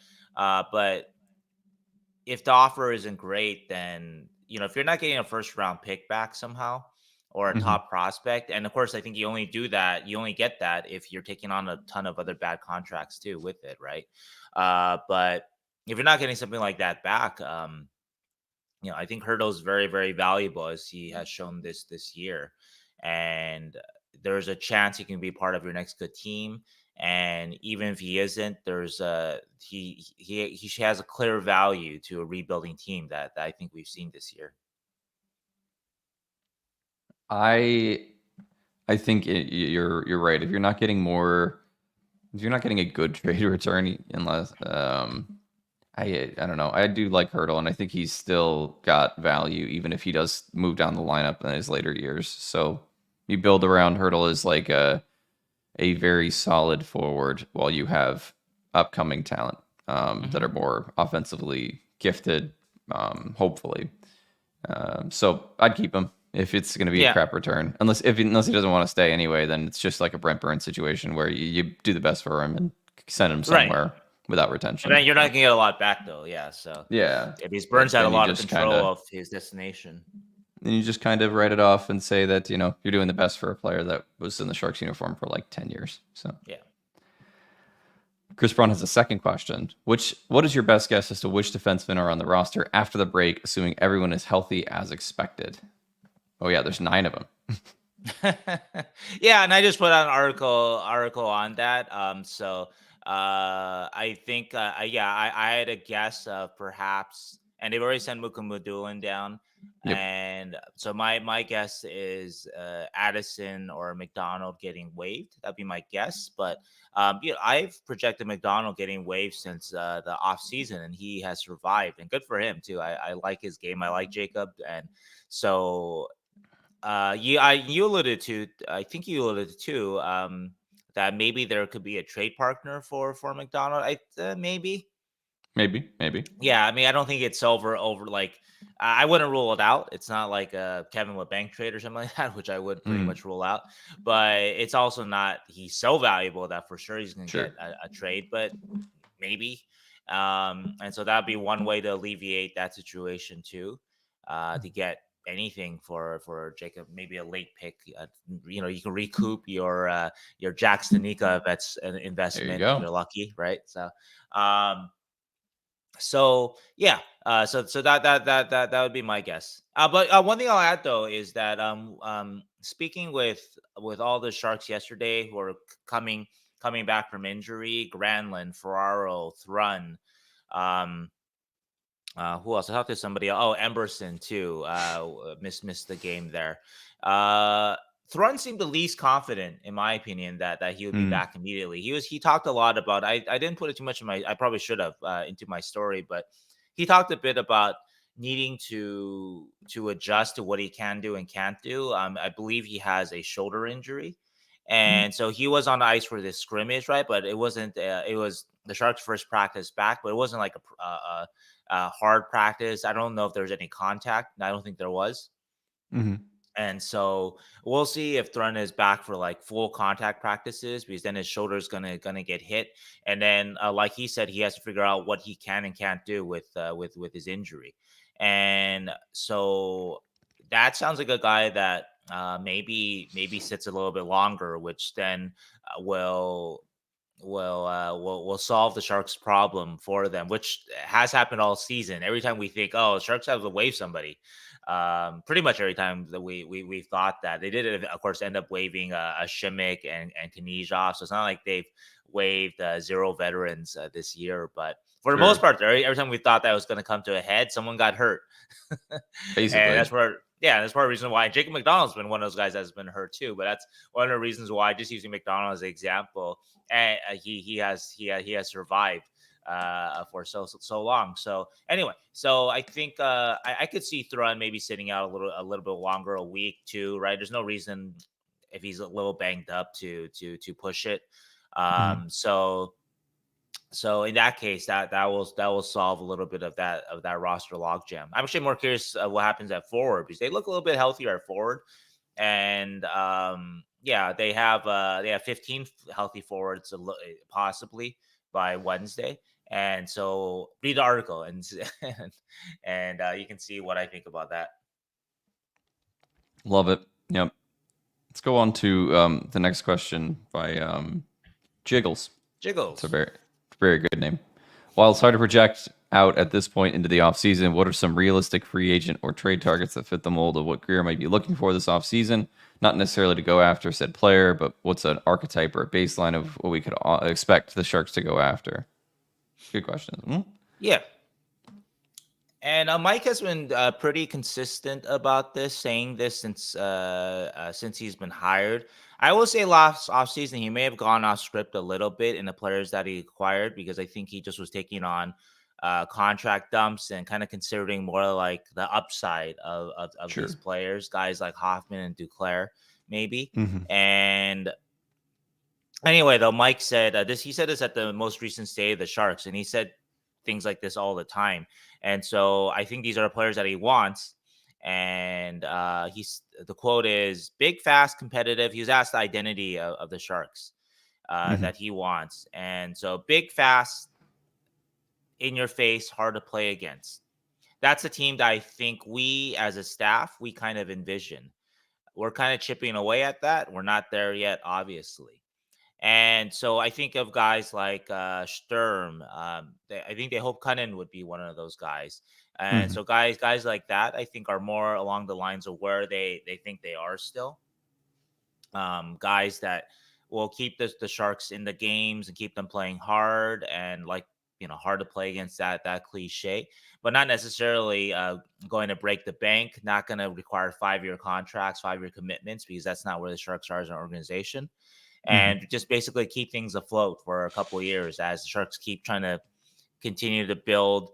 if the offer isn't great, then, if you're not getting a 1st round pick back somehow, or a top prospect, and of course, I think you only get that if you're taking on a ton of other bad contracts too with it, right? But if you're not getting something like that back, I think Hertl is very, very valuable, as he has shown this year. And there's a chance he can be part of your next good team. And even if he isn't, there's he has a clear value to a rebuilding team that I think we've seen this year. I think you're right. If you're not getting a good trade return, unless I don't know. I do like Hertl, and I think he's still got value, even if he does move down the lineup in his later years. So you build around Hertl as like a very solid forward, while you have upcoming talent that are more offensively gifted, hopefully. So I'd keep him if it's going to be a crap return. Unless he doesn't want to stay anyway, then it's just like a Brent Burns situation where you do the best for him and send him somewhere without retention. And then you're not going to get a lot back, though. Yeah, so if he's Burns had a lot of control of his destination. Then you just kind of write it off and say that, you're doing the best for a player that was in the Sharks uniform for like 10 years. So yeah. Chris Braun has a second question. What is your best guess as to which defensemen are on the roster after the break, assuming everyone is healthy as expected? Oh yeah, there's 9 of them. Yeah, and I just put out an article on that. So I think I had a guess of perhaps, and they've already sent Mukumudulin down. Yep. And so my guess is Addison or McDonald getting waived. That'd be my guess. But I've projected McDonald getting waived since the off season, and he has survived, and good for him too. I like his game. I like Jacob, and so you alluded to. I think you alluded to that maybe there could be a trade partner for McDonald. Maybe. Yeah, I mean, I don't think it's over like. I wouldn't rule it out. It's not like a Kevin Labanc trade or something like that, which I would pretty much rule out. But it's also not, he's so valuable that for sure he's going to get a trade, but maybe. And so that'd be one way to alleviate that situation too, to get anything for Jacob, maybe a late pick. You can recoup your Jack Stanika investment if you're lucky, right? So, so that would be my guess. But one thing I'll add though is that speaking with all the Sharks yesterday who are coming back from injury, Granlund, Ferraro, Thrun, who else? I talked to somebody. Oh, Emberson too. Missed the game there. Thrun seemed the least confident, in my opinion, that he would be back immediately. He talked a lot about. I didn't put it too much in I probably should have into my story, but he talked a bit about needing to adjust to what he can do and can't do. I believe he has a shoulder injury, and so he was on the ice for this scrimmage, right? But it wasn't. It was the Sharks' first practice back, but it wasn't like a hard practice. I don't know if there was any contact. I don't think there was. And so we'll see if Thrun is back for like full contact practices, because then his shoulder's gonna get hit, and then like he said, he has to figure out what he can and can't do with his injury. And so that sounds like a guy that maybe sits a little bit longer, which then will solve the Sharks' problem for them, which has happened all season. Every time we think, oh, Sharks have to waive somebody, pretty much every time that we thought that, they did, of course, end up waiving a Shimmick and Knizhov. So it's not like they've waived 0 veterans this year, but for the most part, every time we thought that was going to come to a head, someone got hurt. Basically, and that's part of the reason why Jacob McDonald's been one of those guys that's been hurt too. But that's one of the reasons why, just using McDonald as an example, and he has survived for so long. So anyway, so I think I could see Thrun maybe sitting out a little bit longer, a week, 2, right? There's no reason, if he's a little banged up, to push it. So in that case, that will solve a little bit of that roster logjam. I'm actually more curious what happens at forward, because they look a little bit healthier at forward, and they have 15 healthy forwards possibly by Wednesday. And so read the article and you can see what I think about that. Love it. Yep. Let's go on to the next question by Jigglz. It's a very good name. While it's hard to project out at this point into the offseason, what are some realistic free agent or trade targets that fit the mold of what Grier might be looking for this offseason? Not necessarily to go after said player, but what's an archetype or a baseline of what we could expect the Sharks to go after? Good question. Yeah. And Mike has been pretty consistent about this, saying this since he's been hired. I will say last offseason, he may have gone off script a little bit in the players that he acquired, because I think he just was taking on contract dumps and kind of considering more like the upside of these players, guys like Hoffman and Duclair, maybe. And anyway, though, Mike said he said this at the most recent State of the Sharks, and he said things like this all the time. And so I think these are players that he wants. And the quote is big, fast, competitive. He was asked the identity of the Sharks that he wants. And so big, fast, in your face, hard to play against. That's a team that I think we as a staff, we kind of envision. We're kind of chipping away at that. We're not there yet, obviously. And so I think of guys like Sturm. I think they hope Cunnin would be one of those guys. And so guys like that, I think, are more along the lines of where they think they are still. Guys that will keep the Sharks in the games and keep them playing hard and hard to play against that cliche, but not necessarily going to break the bank, not going to require 5-year contracts, 5-year commitments, because that's not where the Sharks are as an organization. And just basically keep things afloat for a couple of years as the Sharks keep trying to continue to build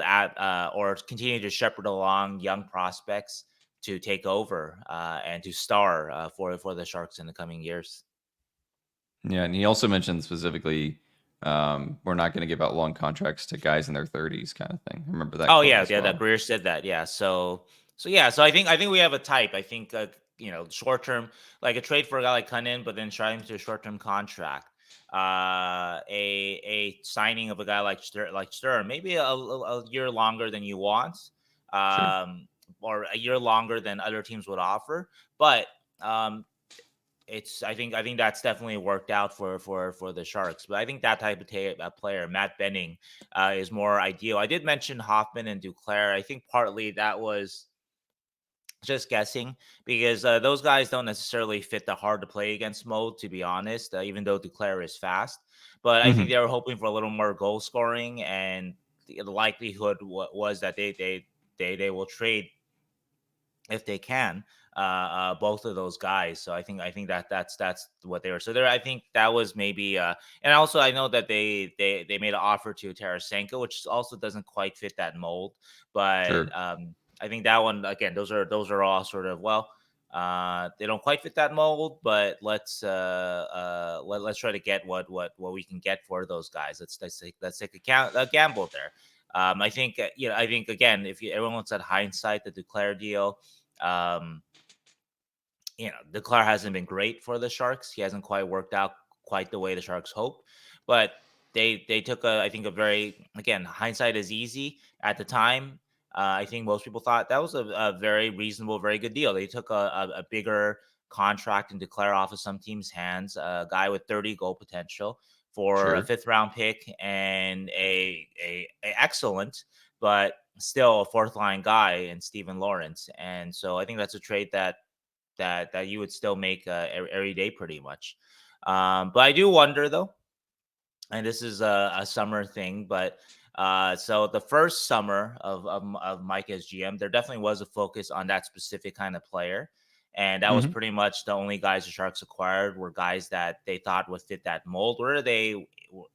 at or continue to shepherd along young prospects to take over and to star for the Sharks in the coming years. Yeah, and he also mentioned specifically we're not going to give out long contracts to guys in their 30s, kind of thing. Remember that? Oh yeah, that Grier said that. Yeah, so I think we have a type. I think short term, like a trade for a guy like Cunnin, but then try him to a short term contract. A signing of a guy like Sturm, maybe a year longer than you want, or a year longer than other teams would offer, but I think that's definitely worked out for the Sharks. But I think that type of player, Matt Benning, is more ideal. I did mention Hoffman and Duclair. I think partly that was just guessing, because those guys don't necessarily fit the hard to play against mode, to be honest, even though Duclair is fast. But I think they were hoping for a little more goal scoring, and the likelihood was that they will trade if they can both of those guys. So I think that's what they were. So there, I think that was maybe and also I know that they made an offer to Tarasenko, which also doesn't quite fit that mold. But I think that one, again, those are all sort of, they don't quite fit that mold, but let's try to get what we can get for those guys. Let's take a gamble there. I think again, if everyone looks at hindsight, the Duclair deal, Duclair hasn't been great for the Sharks. He hasn't quite worked out quite the way the Sharks hope, but they took a very, again, hindsight is easy. At the time, I think most people thought that was a very reasonable, very good deal. They took a bigger contract and Duclair off of some team's hands, a guy with 30 goal potential for a 5th round pick and a excellent, but still a 4th line guy in Steven Lawrence. And so I think that's a trade that you would still make every day pretty much. But I do wonder though, and this is a summer thing, but so the first summer of Mike as GM, there definitely was a focus on that specific kind of player. And that was pretty much the only guys the Sharks acquired were guys that they thought would fit that mold. Whether they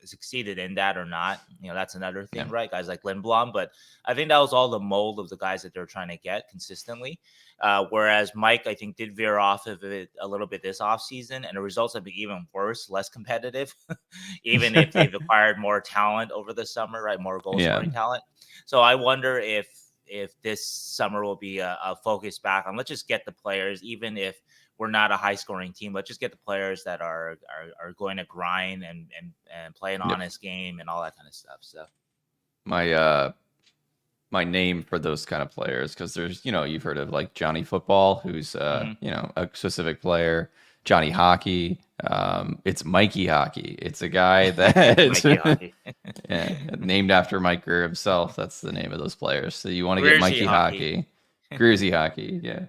succeeded in that or not, that's another thing, right? Guys like Lindblom. But I think that was all the mold of the guys that they're trying to get consistently. Whereas Mike, I think, did veer off of it a little bit this offseason, and the results have been even worse, less competitive, even if they've acquired more talent over the summer, right? More goal scoring talent. So I wonder if this summer will be a focus back on, let's just get the players, even if we're not a high scoring team, let's just get the players that are going to grind and play an honest game and all that kind of stuff. So my name for those kind of players, because there's, you've heard of like Johnny Football, who's a specific player, Johnny Hockey. It's Mikey Hockey. It's a guy that named after Mike Grier himself. That's the name of those players. So you want to get Mikey Hockey, Griersy Hockey. Yeah.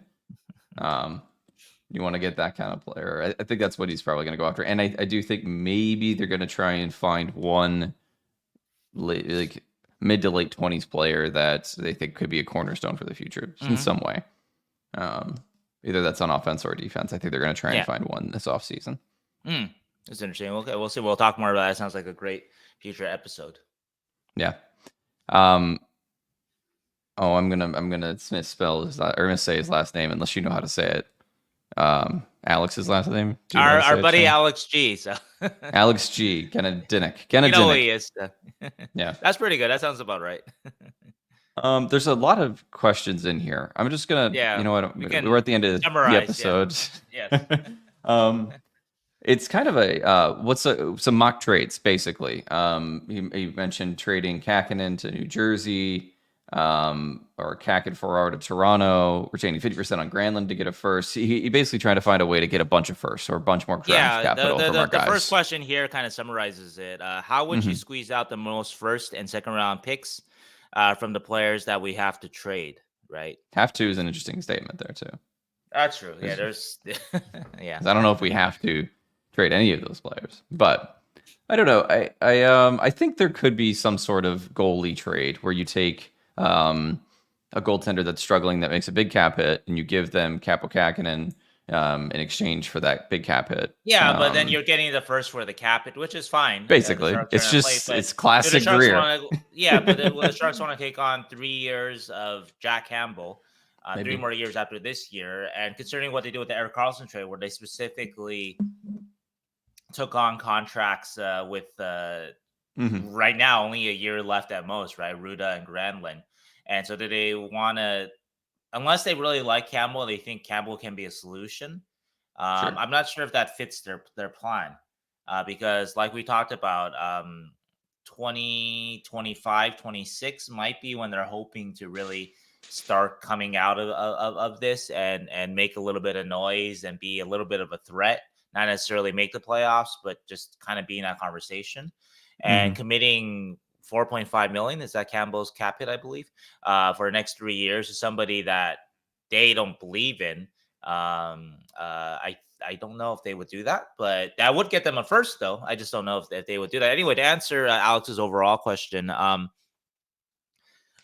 You want to get that kind of player. I think that's what he's probably going to go after. And I do think maybe they're going to try and find one like mid to late 20s player that they think could be a cornerstone for the future in some way. Either that's on offense or defense. I think they're going to try and find one this offseason. That's interesting. Okay, we'll see. We'll talk more about that. Sounds like a great future episode. Yeah. I'm gonna misspell his, or I'm gonna say his last name unless you know how to say it. Alex's last name. Our buddy Alex G. So Alex G. Genadinik. You know who he is. Yeah, that's pretty good. That sounds about right. There's a lot of questions in here. I'm just gonna, Yeah, you know what? we We're can at the end of the summarize. Yeah. episode. Yes. It's kind of a some mock trades basically. He mentioned trading Kahkonen to New Jersey, or Kahkonen Ferraro to Toronto, retaining 50% on Granlund to get a first. He basically trying to find a way to get a bunch of firsts or a bunch more draft Yeah, capital from our the first guys. question here kind of summarizes it. How would you Hmm. squeeze out the most first and second round picks from the players that we have to trade? Right. Have to is an interesting statement there too. That's true. Yeah, 'Cause there's yeah. 'cause I don't know if we have to trade any of those players, but I don't know. I think there could be some sort of goalie trade where you take a goaltender that's struggling that makes a big cap hit, and you give them Kaapo Kahkonen in exchange for that big cap hit. Yeah, but then you're getting the first for the cap, which is fine. The Basically, Sharks are it's going to play, just but it's do the classic Sharks Grier. want to? Yeah, but will the Sharks want to take on 3 years of Jack Campbell, 3 Maybe. more years after this year? And considering what they did with the Erik Karlsson trade, where they specifically took on contracts with right now only a year left at most, right? Ruda and Granlund. And so do they want to, unless they really like Campbell, they think Campbell can be a solution. Sure. I'm not sure if that fits their plan, because like we talked about, 2025, 26 might be when they're hoping to really start coming out of this and make a little bit of noise and be a little bit of a threat. Not necessarily make the playoffs, but just kind of be in that conversation. And committing 4.5 million, is that Campbell's cap hit, I believe, for the next 3 years, to somebody that they don't believe in. I don't know if they would do that, but that would get them a first, though. I just don't know if they would do that. Anyway, to answer Alex's overall question, I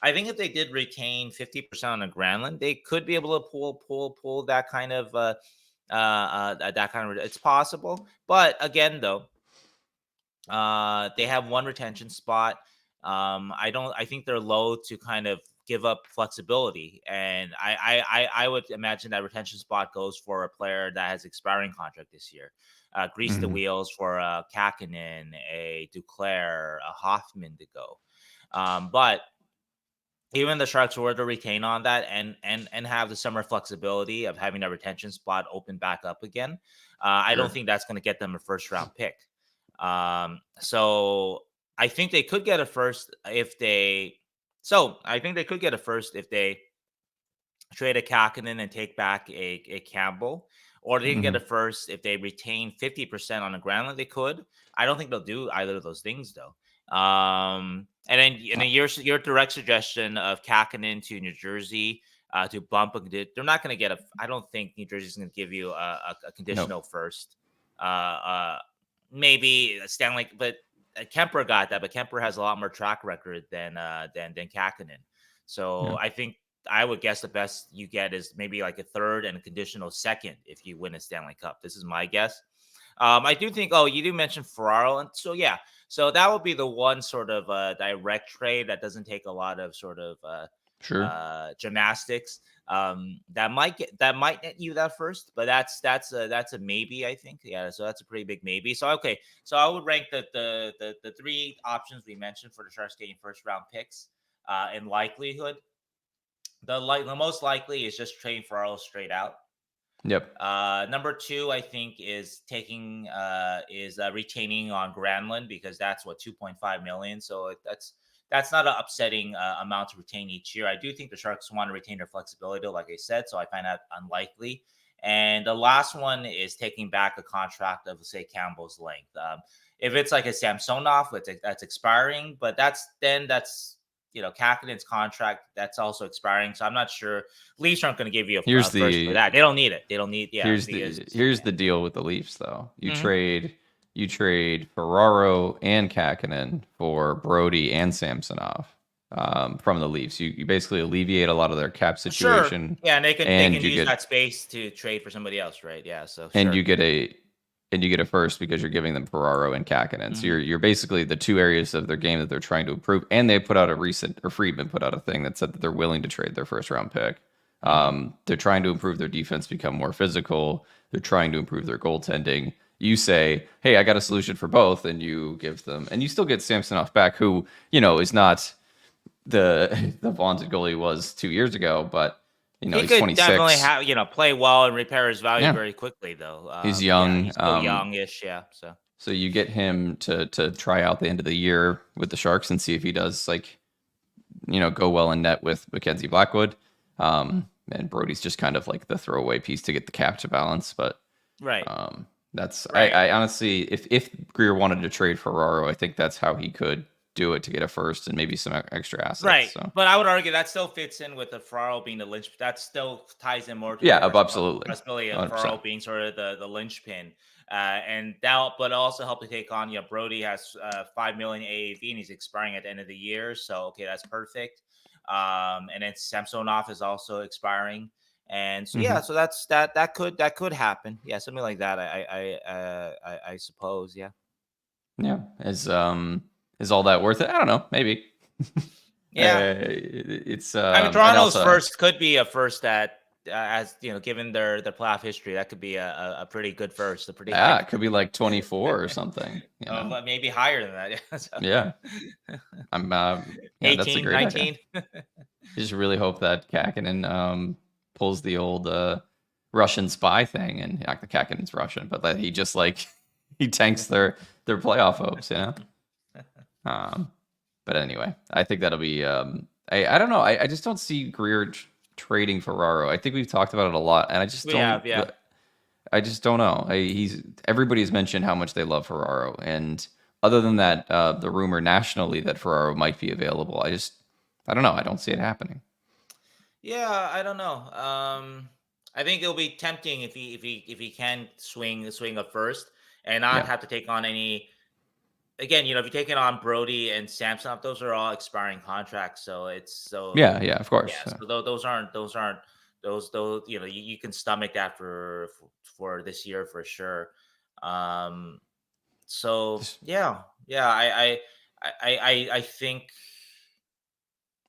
think if they did retain 50% on a Granlund, they could be able to pull that kind of it's possible. But again, though, they have one retention spot. I think they're low to kind of give up flexibility, and I would imagine that retention spot goes for a player that has expiring contract this year. Grease the wheels for a Kahkonen, a Duclair, a Hoffman to go. But even the Sharks were to retain on that and have the summer flexibility of having that retention spot open back up again, I don't think that's going to get them a first round pick. So I think they could get a first if they. So I think they could get a first if they trade a Kahkonen and take back a Campbell, or they can get a first if they retain 50% on the Granlund. They could. I don't think they'll do either of those things though. And then your direct suggestion of Kahkonen to New Jersey to bump they're not going to get a. I don't think New Jersey's going to give you a conditional first. Maybe Stanley, but Kemper got that, but Kemper has a lot more track record than Kahkonen. So I think I would guess the best you get is maybe like a third and a conditional second if you win a Stanley Cup. This is my guess. I do think. Oh, you do mention Ferraro, and so yeah, so that would be the one sort of direct trade that doesn't take a lot of sort of gymnastics. That might net you that first, but that's a maybe, I think. Yeah, so that's a pretty big maybe. So okay, so I would rank the 3 options we mentioned for the Sharks getting first round picks in likelihood. The most likely is just trading Ferraro straight out. Yep. Number 2, I think, is taking retaining on Granlund, because that's what 2.5 million. So that's not an upsetting amount to retain each year. I do think the Sharks want to retain their flexibility, like I said, so I find that unlikely. And the last one is taking back a contract of, say, Campbell's length. If it's like a Samsonov that's expiring, but that's Kahkonen's contract that's also expiring. So I'm not sure. Leafs aren't going to give you a first for that. They don't need it. They don't need. Yeah. Here's the deal with the Leafs, though. You trade Ferraro and Kahkonen for Brody and Samsonov from the Leafs. You basically alleviate a lot of their cap situation. Sure. Yeah, and they can use that space to trade for somebody else, right? Yeah. So and you get a first because you're giving them Ferraro and Kahkonen. So you're basically the 2 areas of their game that they're trying to improve. And they put out Friedman put out a thing that said that they're willing to trade their first round pick. They're trying to improve their defense, become more physical. They're trying to improve their goaltending. You say, hey, I got a solution for both, and you give them, and you still get Samsonov back, who, is not the vaunted goalie was 2 years ago, but He he's could definitely 26. have play well and repair his value Yeah, very quickly, though. he's Yeah, young. he's still youngish. Yeah, So you get him to try out the end of the year with the Sharks and see if he does go well in net with Mackenzie Blackwood. And Brody's just kind of like the throwaway piece to get the cap to balance. But right, that's right. I honestly, if Grier wanted to trade Ferraro, I think that's how he could do it to get a first and maybe some extra assets. Right, So but I would argue that still fits in with the Ferraro being the linch. That still ties in more to the yeah, absolutely, possibility of 100%. Ferraro being sort of the linchpin, and that, but also help to take on. Brody has 5 million AAV and he's expiring at the end of the year, so okay, that's perfect. And then Samsonov is also expiring, and so Mm-hmm. yeah, so that could happen. Yeah, something like that. I suppose. Yeah. Yeah, is all that worth it? I don't know, maybe. Yeah. It's I mean, and Toronto's also first could be a first that, as given their playoff history, that could be a pretty good first, a pretty high, it could be like 24 or something. but maybe higher than that. Yeah, Yeah, I'm yeah, that's a 18, great idea. 19. I just really hope that Kahkonen pulls the old Russian spy thing, and the Kahkonen's Russian, but that he just he tanks their playoff hopes, But anyway, I think that'll be I don't know. I just don't see Grier trading Ferraro. I think we've talked about it a lot, and I just We don't. have, yeah. I just don't know. Everybody's mentioned how much they love Ferraro, and other than that, the rumor nationally that Ferraro might be available, I don't know. I don't see it happening. Yeah, I don't know. I think it'll be tempting if he can swing a first and not Yeah, have to take on any. Again, if you take it on Brody and Samson, those are all expiring contracts. So it's so yeah, of course. yeah. So those you can stomach that for this year for sure. Um. So Just- yeah. I think.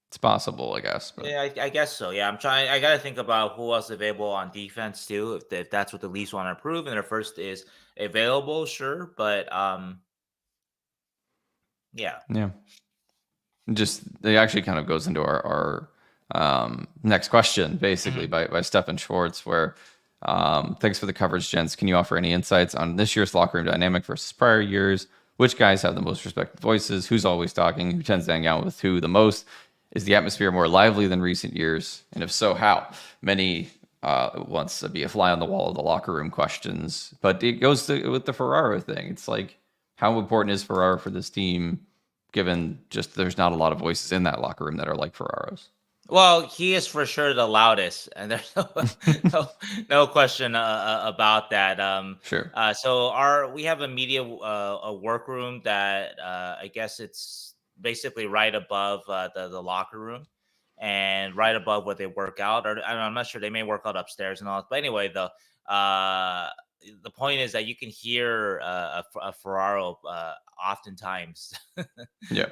It's possible, I guess, but Yeah, I guess so. Yeah, I'm trying. I got to think about who else available on defense too. If that's what the Leafs want to improve, and their first is available, sure. But yeah. yeah. Just it actually kind of goes into our next question, basically Mhm. by Stefan Schwartz, where thanks for the coverage, gents. Can you offer any insights on this year's locker room dynamic versus prior years? Which guys have the most respected voices? Who's always talking? Who tends to hang out with who the most? Is the atmosphere more lively than recent years? And if so, how? Many wants to be a fly on the wall of the locker room questions, but it goes with the Ferraro thing. It's like, how important is Ferraro for this team, given just there's not a lot of voices in that locker room that are like Ferraro's? Well, he is for sure the loudest, and there's no question about that. Sure. So we have a media a workroom that I guess it's basically right above the locker room, and right above where they work out. Or I'm not sure, they may work out upstairs and all. But anyway, the point is that you can hear a Ferraro oftentimes. Yeah.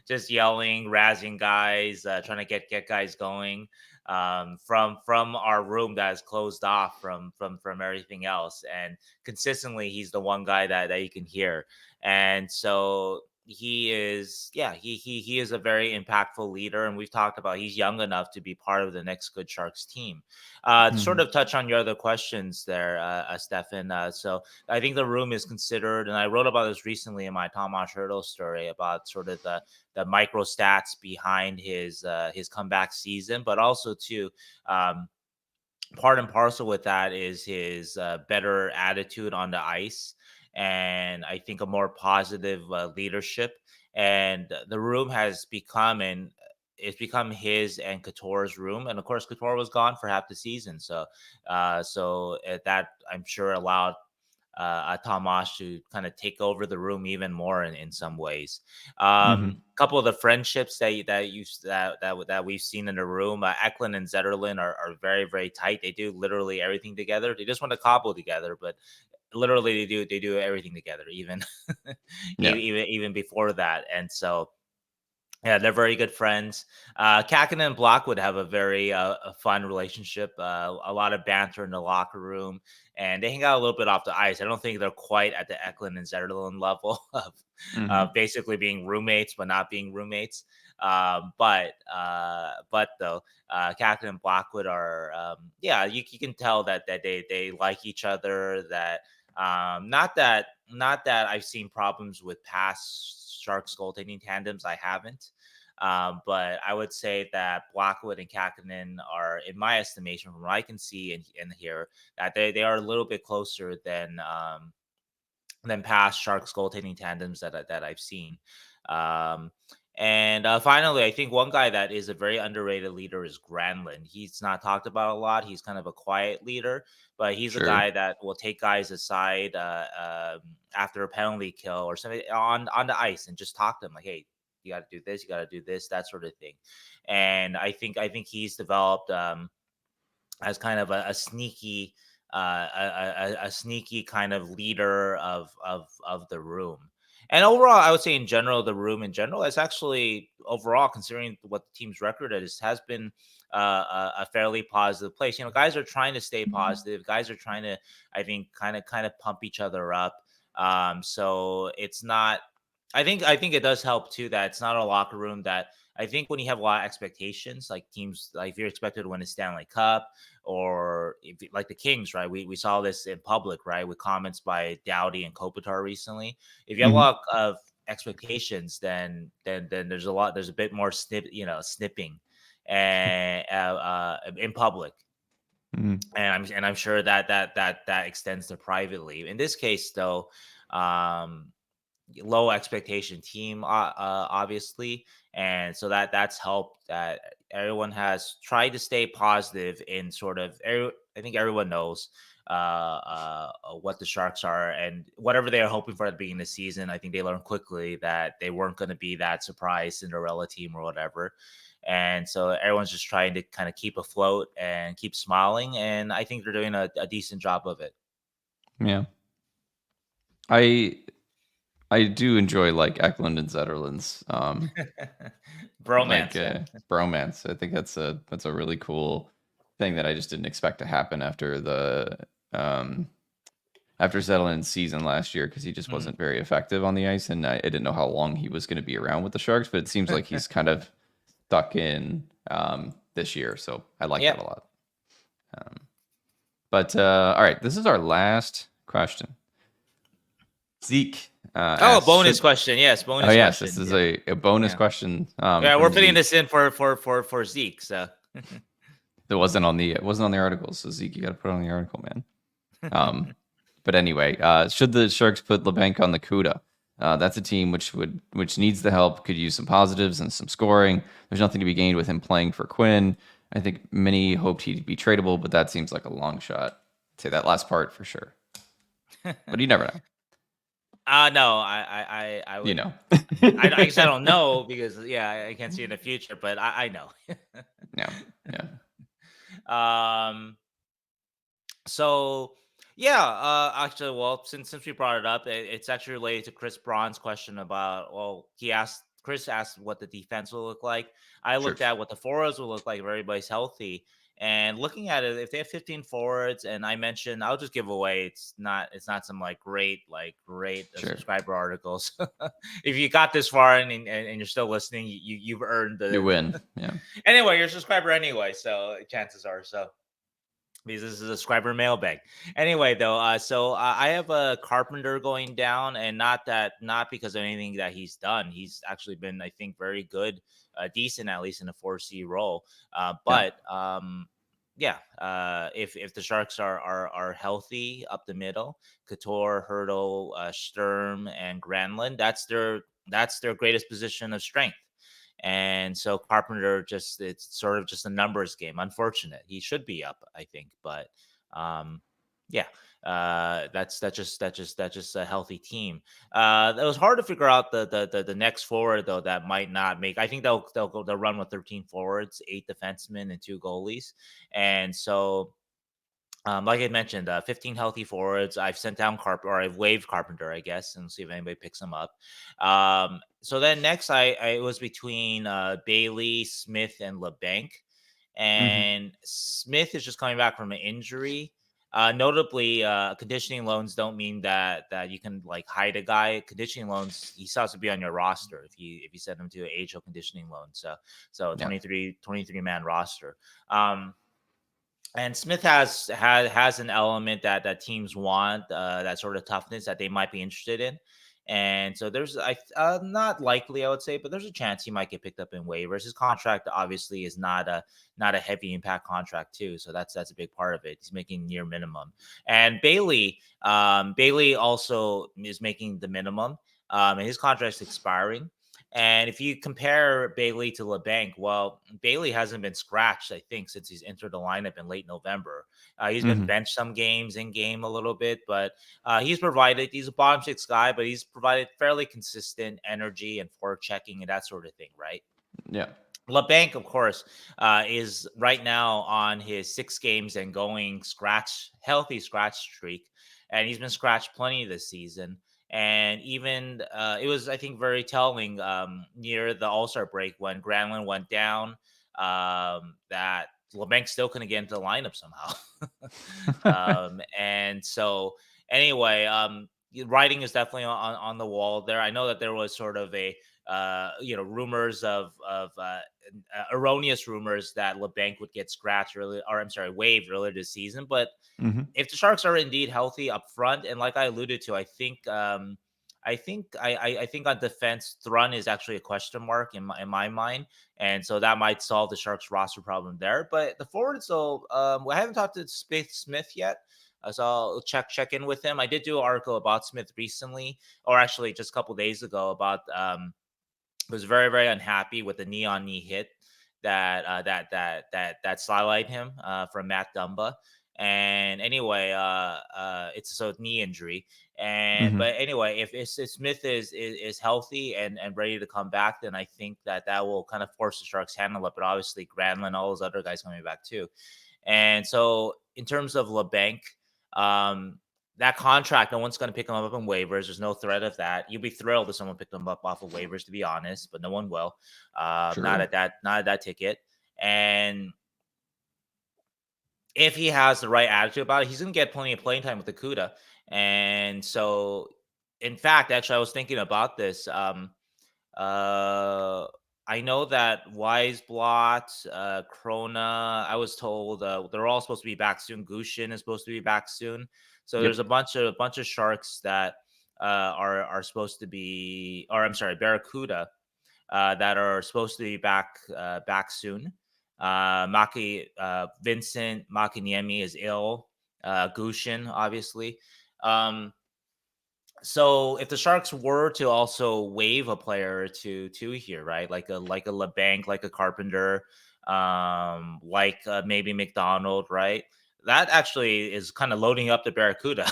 Just yelling, razzing guys, trying to get guys going, from our room that is closed off from everything else. And consistently, he's the one guy that you can hear. And so he is, yeah, he is a very impactful leader. And we've talked about he's young enough to be part of the next good Sharks team. To sort Mhm. of touch on your other questions there, Stefan. So I think the room is considered, and I wrote about this recently in my Tomas Hertl story about sort of the micro stats behind his comeback season, but also too, part and parcel with that is his better attitude on the ice, and I think a more positive leadership. And the room has become, and it's become his and Couture's room. And of course, Couture was gone for half the season, so that I'm sure allowed Tomas to kind of take over the room even more in some ways. Mhm. Couple of the friendships that we've seen in the room, Eklund and Zetterlund are very very tight. They do literally everything together. They just want to cobble together, but literally they do everything together, even Yeah. even before that. And so Yeah, they're very good friends. Kahkonen and Blackwood have a very a fun relationship. A lot of banter in the locker room, and they hang out a little bit off the ice. I don't think they're quite at the Eklund and Zetterlund level of basically being roommates, but not being roommates. But though, Kahkonen and Blackwood are, yeah, you can tell that they like each other. That not that I've seen problems with past Sharks goaltending tandems. I haven't. But I would say that Blackwood and Kahkonen are, in my estimation, from what I can see and hear, that they are a little bit closer than past Sharks goaltending tandems that I've seen. Um, and finally, I think one guy that is a very underrated leader is Granlund. He's not talked about a lot. He's kind of a quiet leader, but he's a Sure. guy that will take guys aside after a penalty kill or something on the ice and just talk to them like, "Hey, you got to do this. You got to do this. That sort of thing." And I think he's developed as kind of a sneaky a sneaky kind of leader of the room. And overall, I would say in general, the room in general is actually overall, considering what the team's record is, has been a fairly positive place. You know, guys are trying to stay positive. Guys are trying to, I think, kind of pump each other up. So it's not. I think it does help too that it's not a locker room that I think when you have a lot of expectations, like teams, like if you're expected to win a Stanley Cup or like the Kings, right? We saw this in public, right? With comments by Doughty and Kopitar recently. If you have a Hmm. lot of expectations, then there's a bit more snipping and in public. Hmm. And I'm sure that extends to privately. In this case, though, um, low expectation team, obviously, and so that's helped that everyone has tried to stay positive in sort of. I think everyone knows what the Sharks are and whatever they are hoping for at the beginning of the season. I think they learned quickly that they weren't going to be that surprise Cinderella team or whatever. And so everyone's just trying to kind of keep afloat and keep smiling. And I think they're doing a decent job of it. Yeah. I I do enjoy like Eklund and Zetterlund's like Bromance, yeah. bromance. I think that's a really cool thing that I just didn't expect to happen after the um after Zetterlund's season last year because he just Mhm. wasn't very effective on the ice, and I didn't know how long he was going to be around with the Sharks, but it seems like he's kind of stuck in this year, so I like Yeah. that a lot. Um, but all right, this is our last question. Zeke Oh, asks, bonus should question. Yes, oh bonus yes, this question. is Yeah. a bonus Yeah. question Yeah, we're from putting Zeke. this in for Zeke. So It wasn't on the article, so Zeke, you got to put it on the article, man. But anyway, should the Sharks put Labanc on the CUDA? That's a team which needs the help, could use some positives and some scoring. There's nothing to be gained with him playing for Quinn. I think many hoped he'd be tradable, but that seems like a long shot. I'd say that last part for sure, but you never know. no, I You would. know. I guess I don't know because yeah, I can't see in the future, but I know. Yeah, yeah, um. So yeah, actually, well, since we brought it up, it's actually related to Chris Braun's question about. Well, Chris asked what the defense will look like. I sure. looked at what the forwards will look like if everybody's healthy, and looking at it, if they have 15 forwards, and I mentioned, I'll just give away. It's not some great Sure. subscriber articles. If you got this far and you're still listening, you've earned You the. win. Yeah. Anyway, you're a subscriber anyway, so chances are so because this is a subscriber mailbag. Anyway, though, so I have a Carpenter going down, and not because of anything that he's done. He's actually been, I think, very good, decent at least in a 4C role. Yeah. Yeah, if the Sharks are healthy up the middle, Couture, Hertl, Sturm, and Granlund, that's their greatest position of strength. And so Carpenter it's sort of just a numbers game. Unfortunate. He should be up, I think, but um yeah. That's just a healthy team. It was hard to figure out the next forward though that might not make. I think they'll run with 13 forwards, 8 defensemen, and 2 goalies. And so Like I mentioned, 15 healthy forwards. I've sent down Carpenter, or I've waived Carpenter, I guess, and see if anybody picks him up. So then next, I was between Bailey, Smith, and Labanc. Hmm. And Smith is just coming back from an injury. Notably, conditioning loans don't mean that you can like hide a guy. Conditioning loans, he still has to be on your roster if you send him to an AHL conditioning loan. So Yeah. 23 man roster. Um, and Smith has an element that teams want, that sort of toughness that they might be interested in. And so there's not likely, I would say, but there's a chance he might get picked up in waivers. His contract obviously is not a heavy impact contract too, so that's a big part of it. He's making near minimum. And Bailey also is making the minimum, and his contract's expiring. And if you compare Bailey to Labanc, well, Bailey hasn't been scratched, I think, since he's entered the lineup in late November. He's been Hmm. benched some games, in game a little bit, but he's a bottom six guy, but he's provided fairly consistent energy and forward checking and that sort of thing, right? Yeah. LeBanc, of course, is right now on his 6 games and going healthy scratch streak, and he's been scratched plenty this season. And even it was, I think, very telling near the All Star break when Granlund went down, that LeBanc still couldn't get into the lineup somehow. And so, anyway, writing is definitely on the wall there. I know that there was sort of a rumors of erroneous rumors that LeBanc would get scratched early, or I'm sorry, waived earlier this season. But Hmm. if the Sharks are indeed healthy up front, and like I alluded to, I think on defense, Thrun is actually a question mark in my mind, and so that might solve the Sharks roster problem there. But the forwards, though, I haven't talked to Smith yet. So I'll check in with him. I did do an article about Smith recently, or actually just a couple days ago, about was very very unhappy with the knee on knee hit that sidelined him from Matt Dumba. And anyway, it's a knee injury. And Hmm. but anyway, if Smith is healthy and ready to come back, then I think that will kind of force the Sharks handle it. But obviously, Granlund, all those other guys coming back too. And so, in terms of LeBanc, um, that contract, no one's going to pick him up on waivers. There's no threat of that. You'd be thrilled if someone picked him up off of waivers, to be honest, but no one will. True. Not at that ticket. And if he has the right attitude about it, he's going to get plenty of playing time with the CUDA. And so, in fact, actually, I was thinking about this. Uh, I know that Weisblot, Krona, I was told they're all supposed to be back soon. Gushin is supposed to be back soon. So Yep. there's a bunch of Sharks that are supposed to be, or I'm sorry, Barracuda, that are supposed to be back soon. Vincent Makiniemi is ill. Gushin, obviously. Um, so if the Sharks were to also waive a player or two here, right? Like a LeBanc, like a Carpenter, like maybe McDonald, right? That actually is kind of loading up the Barracuda.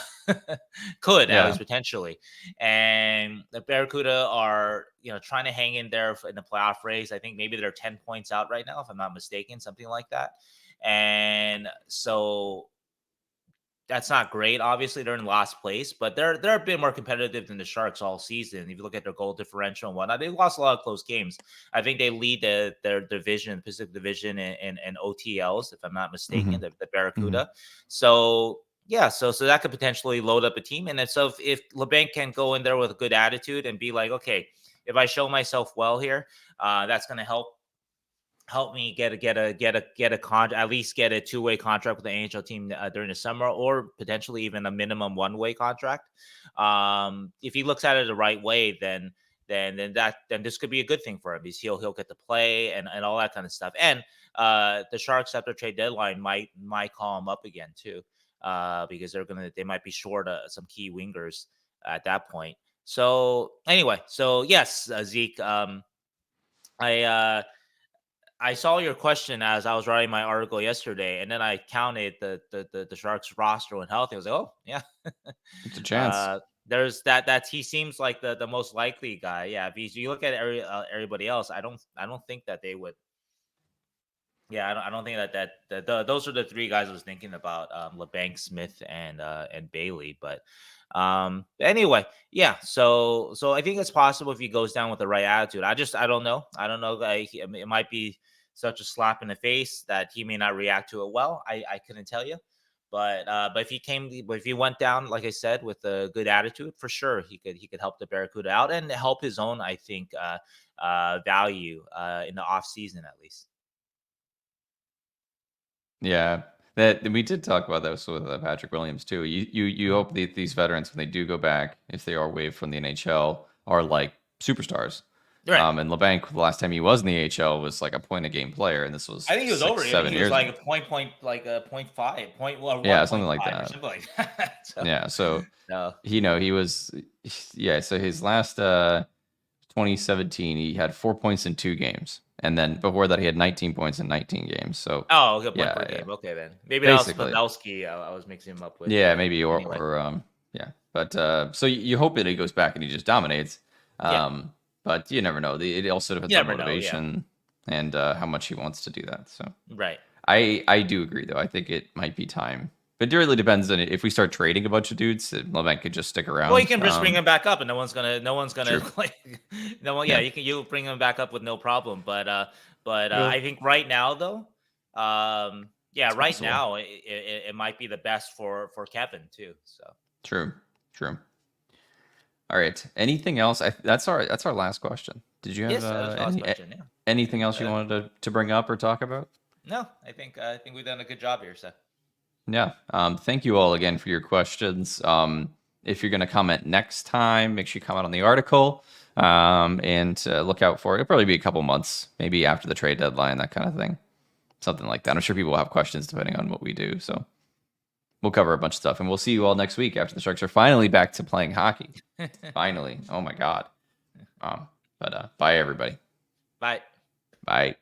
Could at Yeah. least potentially. And the Barracuda are, trying to hang in there in the playoff race. I think maybe they're 10 points out right now, if I'm not mistaken, something like that. And so that's not great. Obviously, they're in last place, but they're a bit more competitive than the Sharks all season. If you look at their goal differential and whatnot, they've lost a lot of close games. I think they lead their division, Pacific Division, in OTLs, if I'm not Hmm. mistaken, the Hmm. Barracuda. So yeah, so that could potentially load up a team. And then so if LeBanc can go in there with a good attitude and be like, okay, if I show myself well here, that's going to help me get a at least get a two-way contract with the NHL team during the summer, or potentially even a minimum one-way contract. If he looks at it the right way, then this could be a good thing for him, because he'll get to play and all that kind of stuff. And the Sharks after trade deadline might call him up again too, because they might be short some key wingers at that point. So anyway, so yes, Zeke, I I saw your question as I was writing my article yesterday, and then I counted the Sharks roster when healthy. I was like, oh yeah, It's a chance. uh, there's that he seems like the most likely guy. Yeah, because you look at everybody else, I don't think that they would Yeah, I don't think those are the three guys I was thinking about: Labanc, Smith, and Bailey. But anyway, yeah. So I think it's possible if he goes down with the right attitude. I don't know. I don't know. It might be such a slap in the face that he may not react to it well. I couldn't tell you. But if he went down, like I said, with a good attitude, for sure he could help the Barracuda out and help his own, I think, value in the off season at least. Yeah, that we did talk about this with Patrick Williams too. You hope that these veterans, when they do go back, if they are waived from the NHL, are like superstars. Right. And Labanc, the last time he was in the AHL, was like a point a game player, and this was I think he was 6, over. I think 7 he was years like ago. a like a 0.5, well, Yeah, 1.5 something like or that. something like that. So, Yeah, so no. he was, yeah. So his last 2017, he had 4 points in 2 games, and then before that, he had 19 points in 19 games. So Oh, good point yeah, per yeah, game. Okay, then maybe that was basically. Pavelski. I was mixing him up with. Yeah, But maybe anyway, yeah. But so you hope that he goes back and he just dominates. yeah, But you never know. It also depends you on never know. Yeah, motivation and how much he wants to do that. So right. I do agree though. I think it might be time. But it really depends on if we start trading a bunch of dudes, Levac could just stick Well, you around. can just bring him back up, and no one's True. gonna like, no one. Yeah, Yeah. you bring him back up with no problem. But Well, I think right now though, yeah, it's right possible. now it might be the best for Kevin too. So True. True. All right. Anything else? That's our last question. Did you have yes, that was the last question. Yeah. anything else you wanted to bring up or talk about? No, I think we've done a good job here. So Yeah. Thank you all again for your questions. If you're going to comment next time, make sure you comment on the article and look out for it. It'll probably be a couple months, maybe after the trade deadline, that kind of thing. Something like that. I'm sure people will have questions depending on what we do. So we'll cover a bunch of stuff. And we'll see you all next week after the Sharks are finally back to playing hockey. Finally. Oh, my God. But bye, everybody. bye. Bye.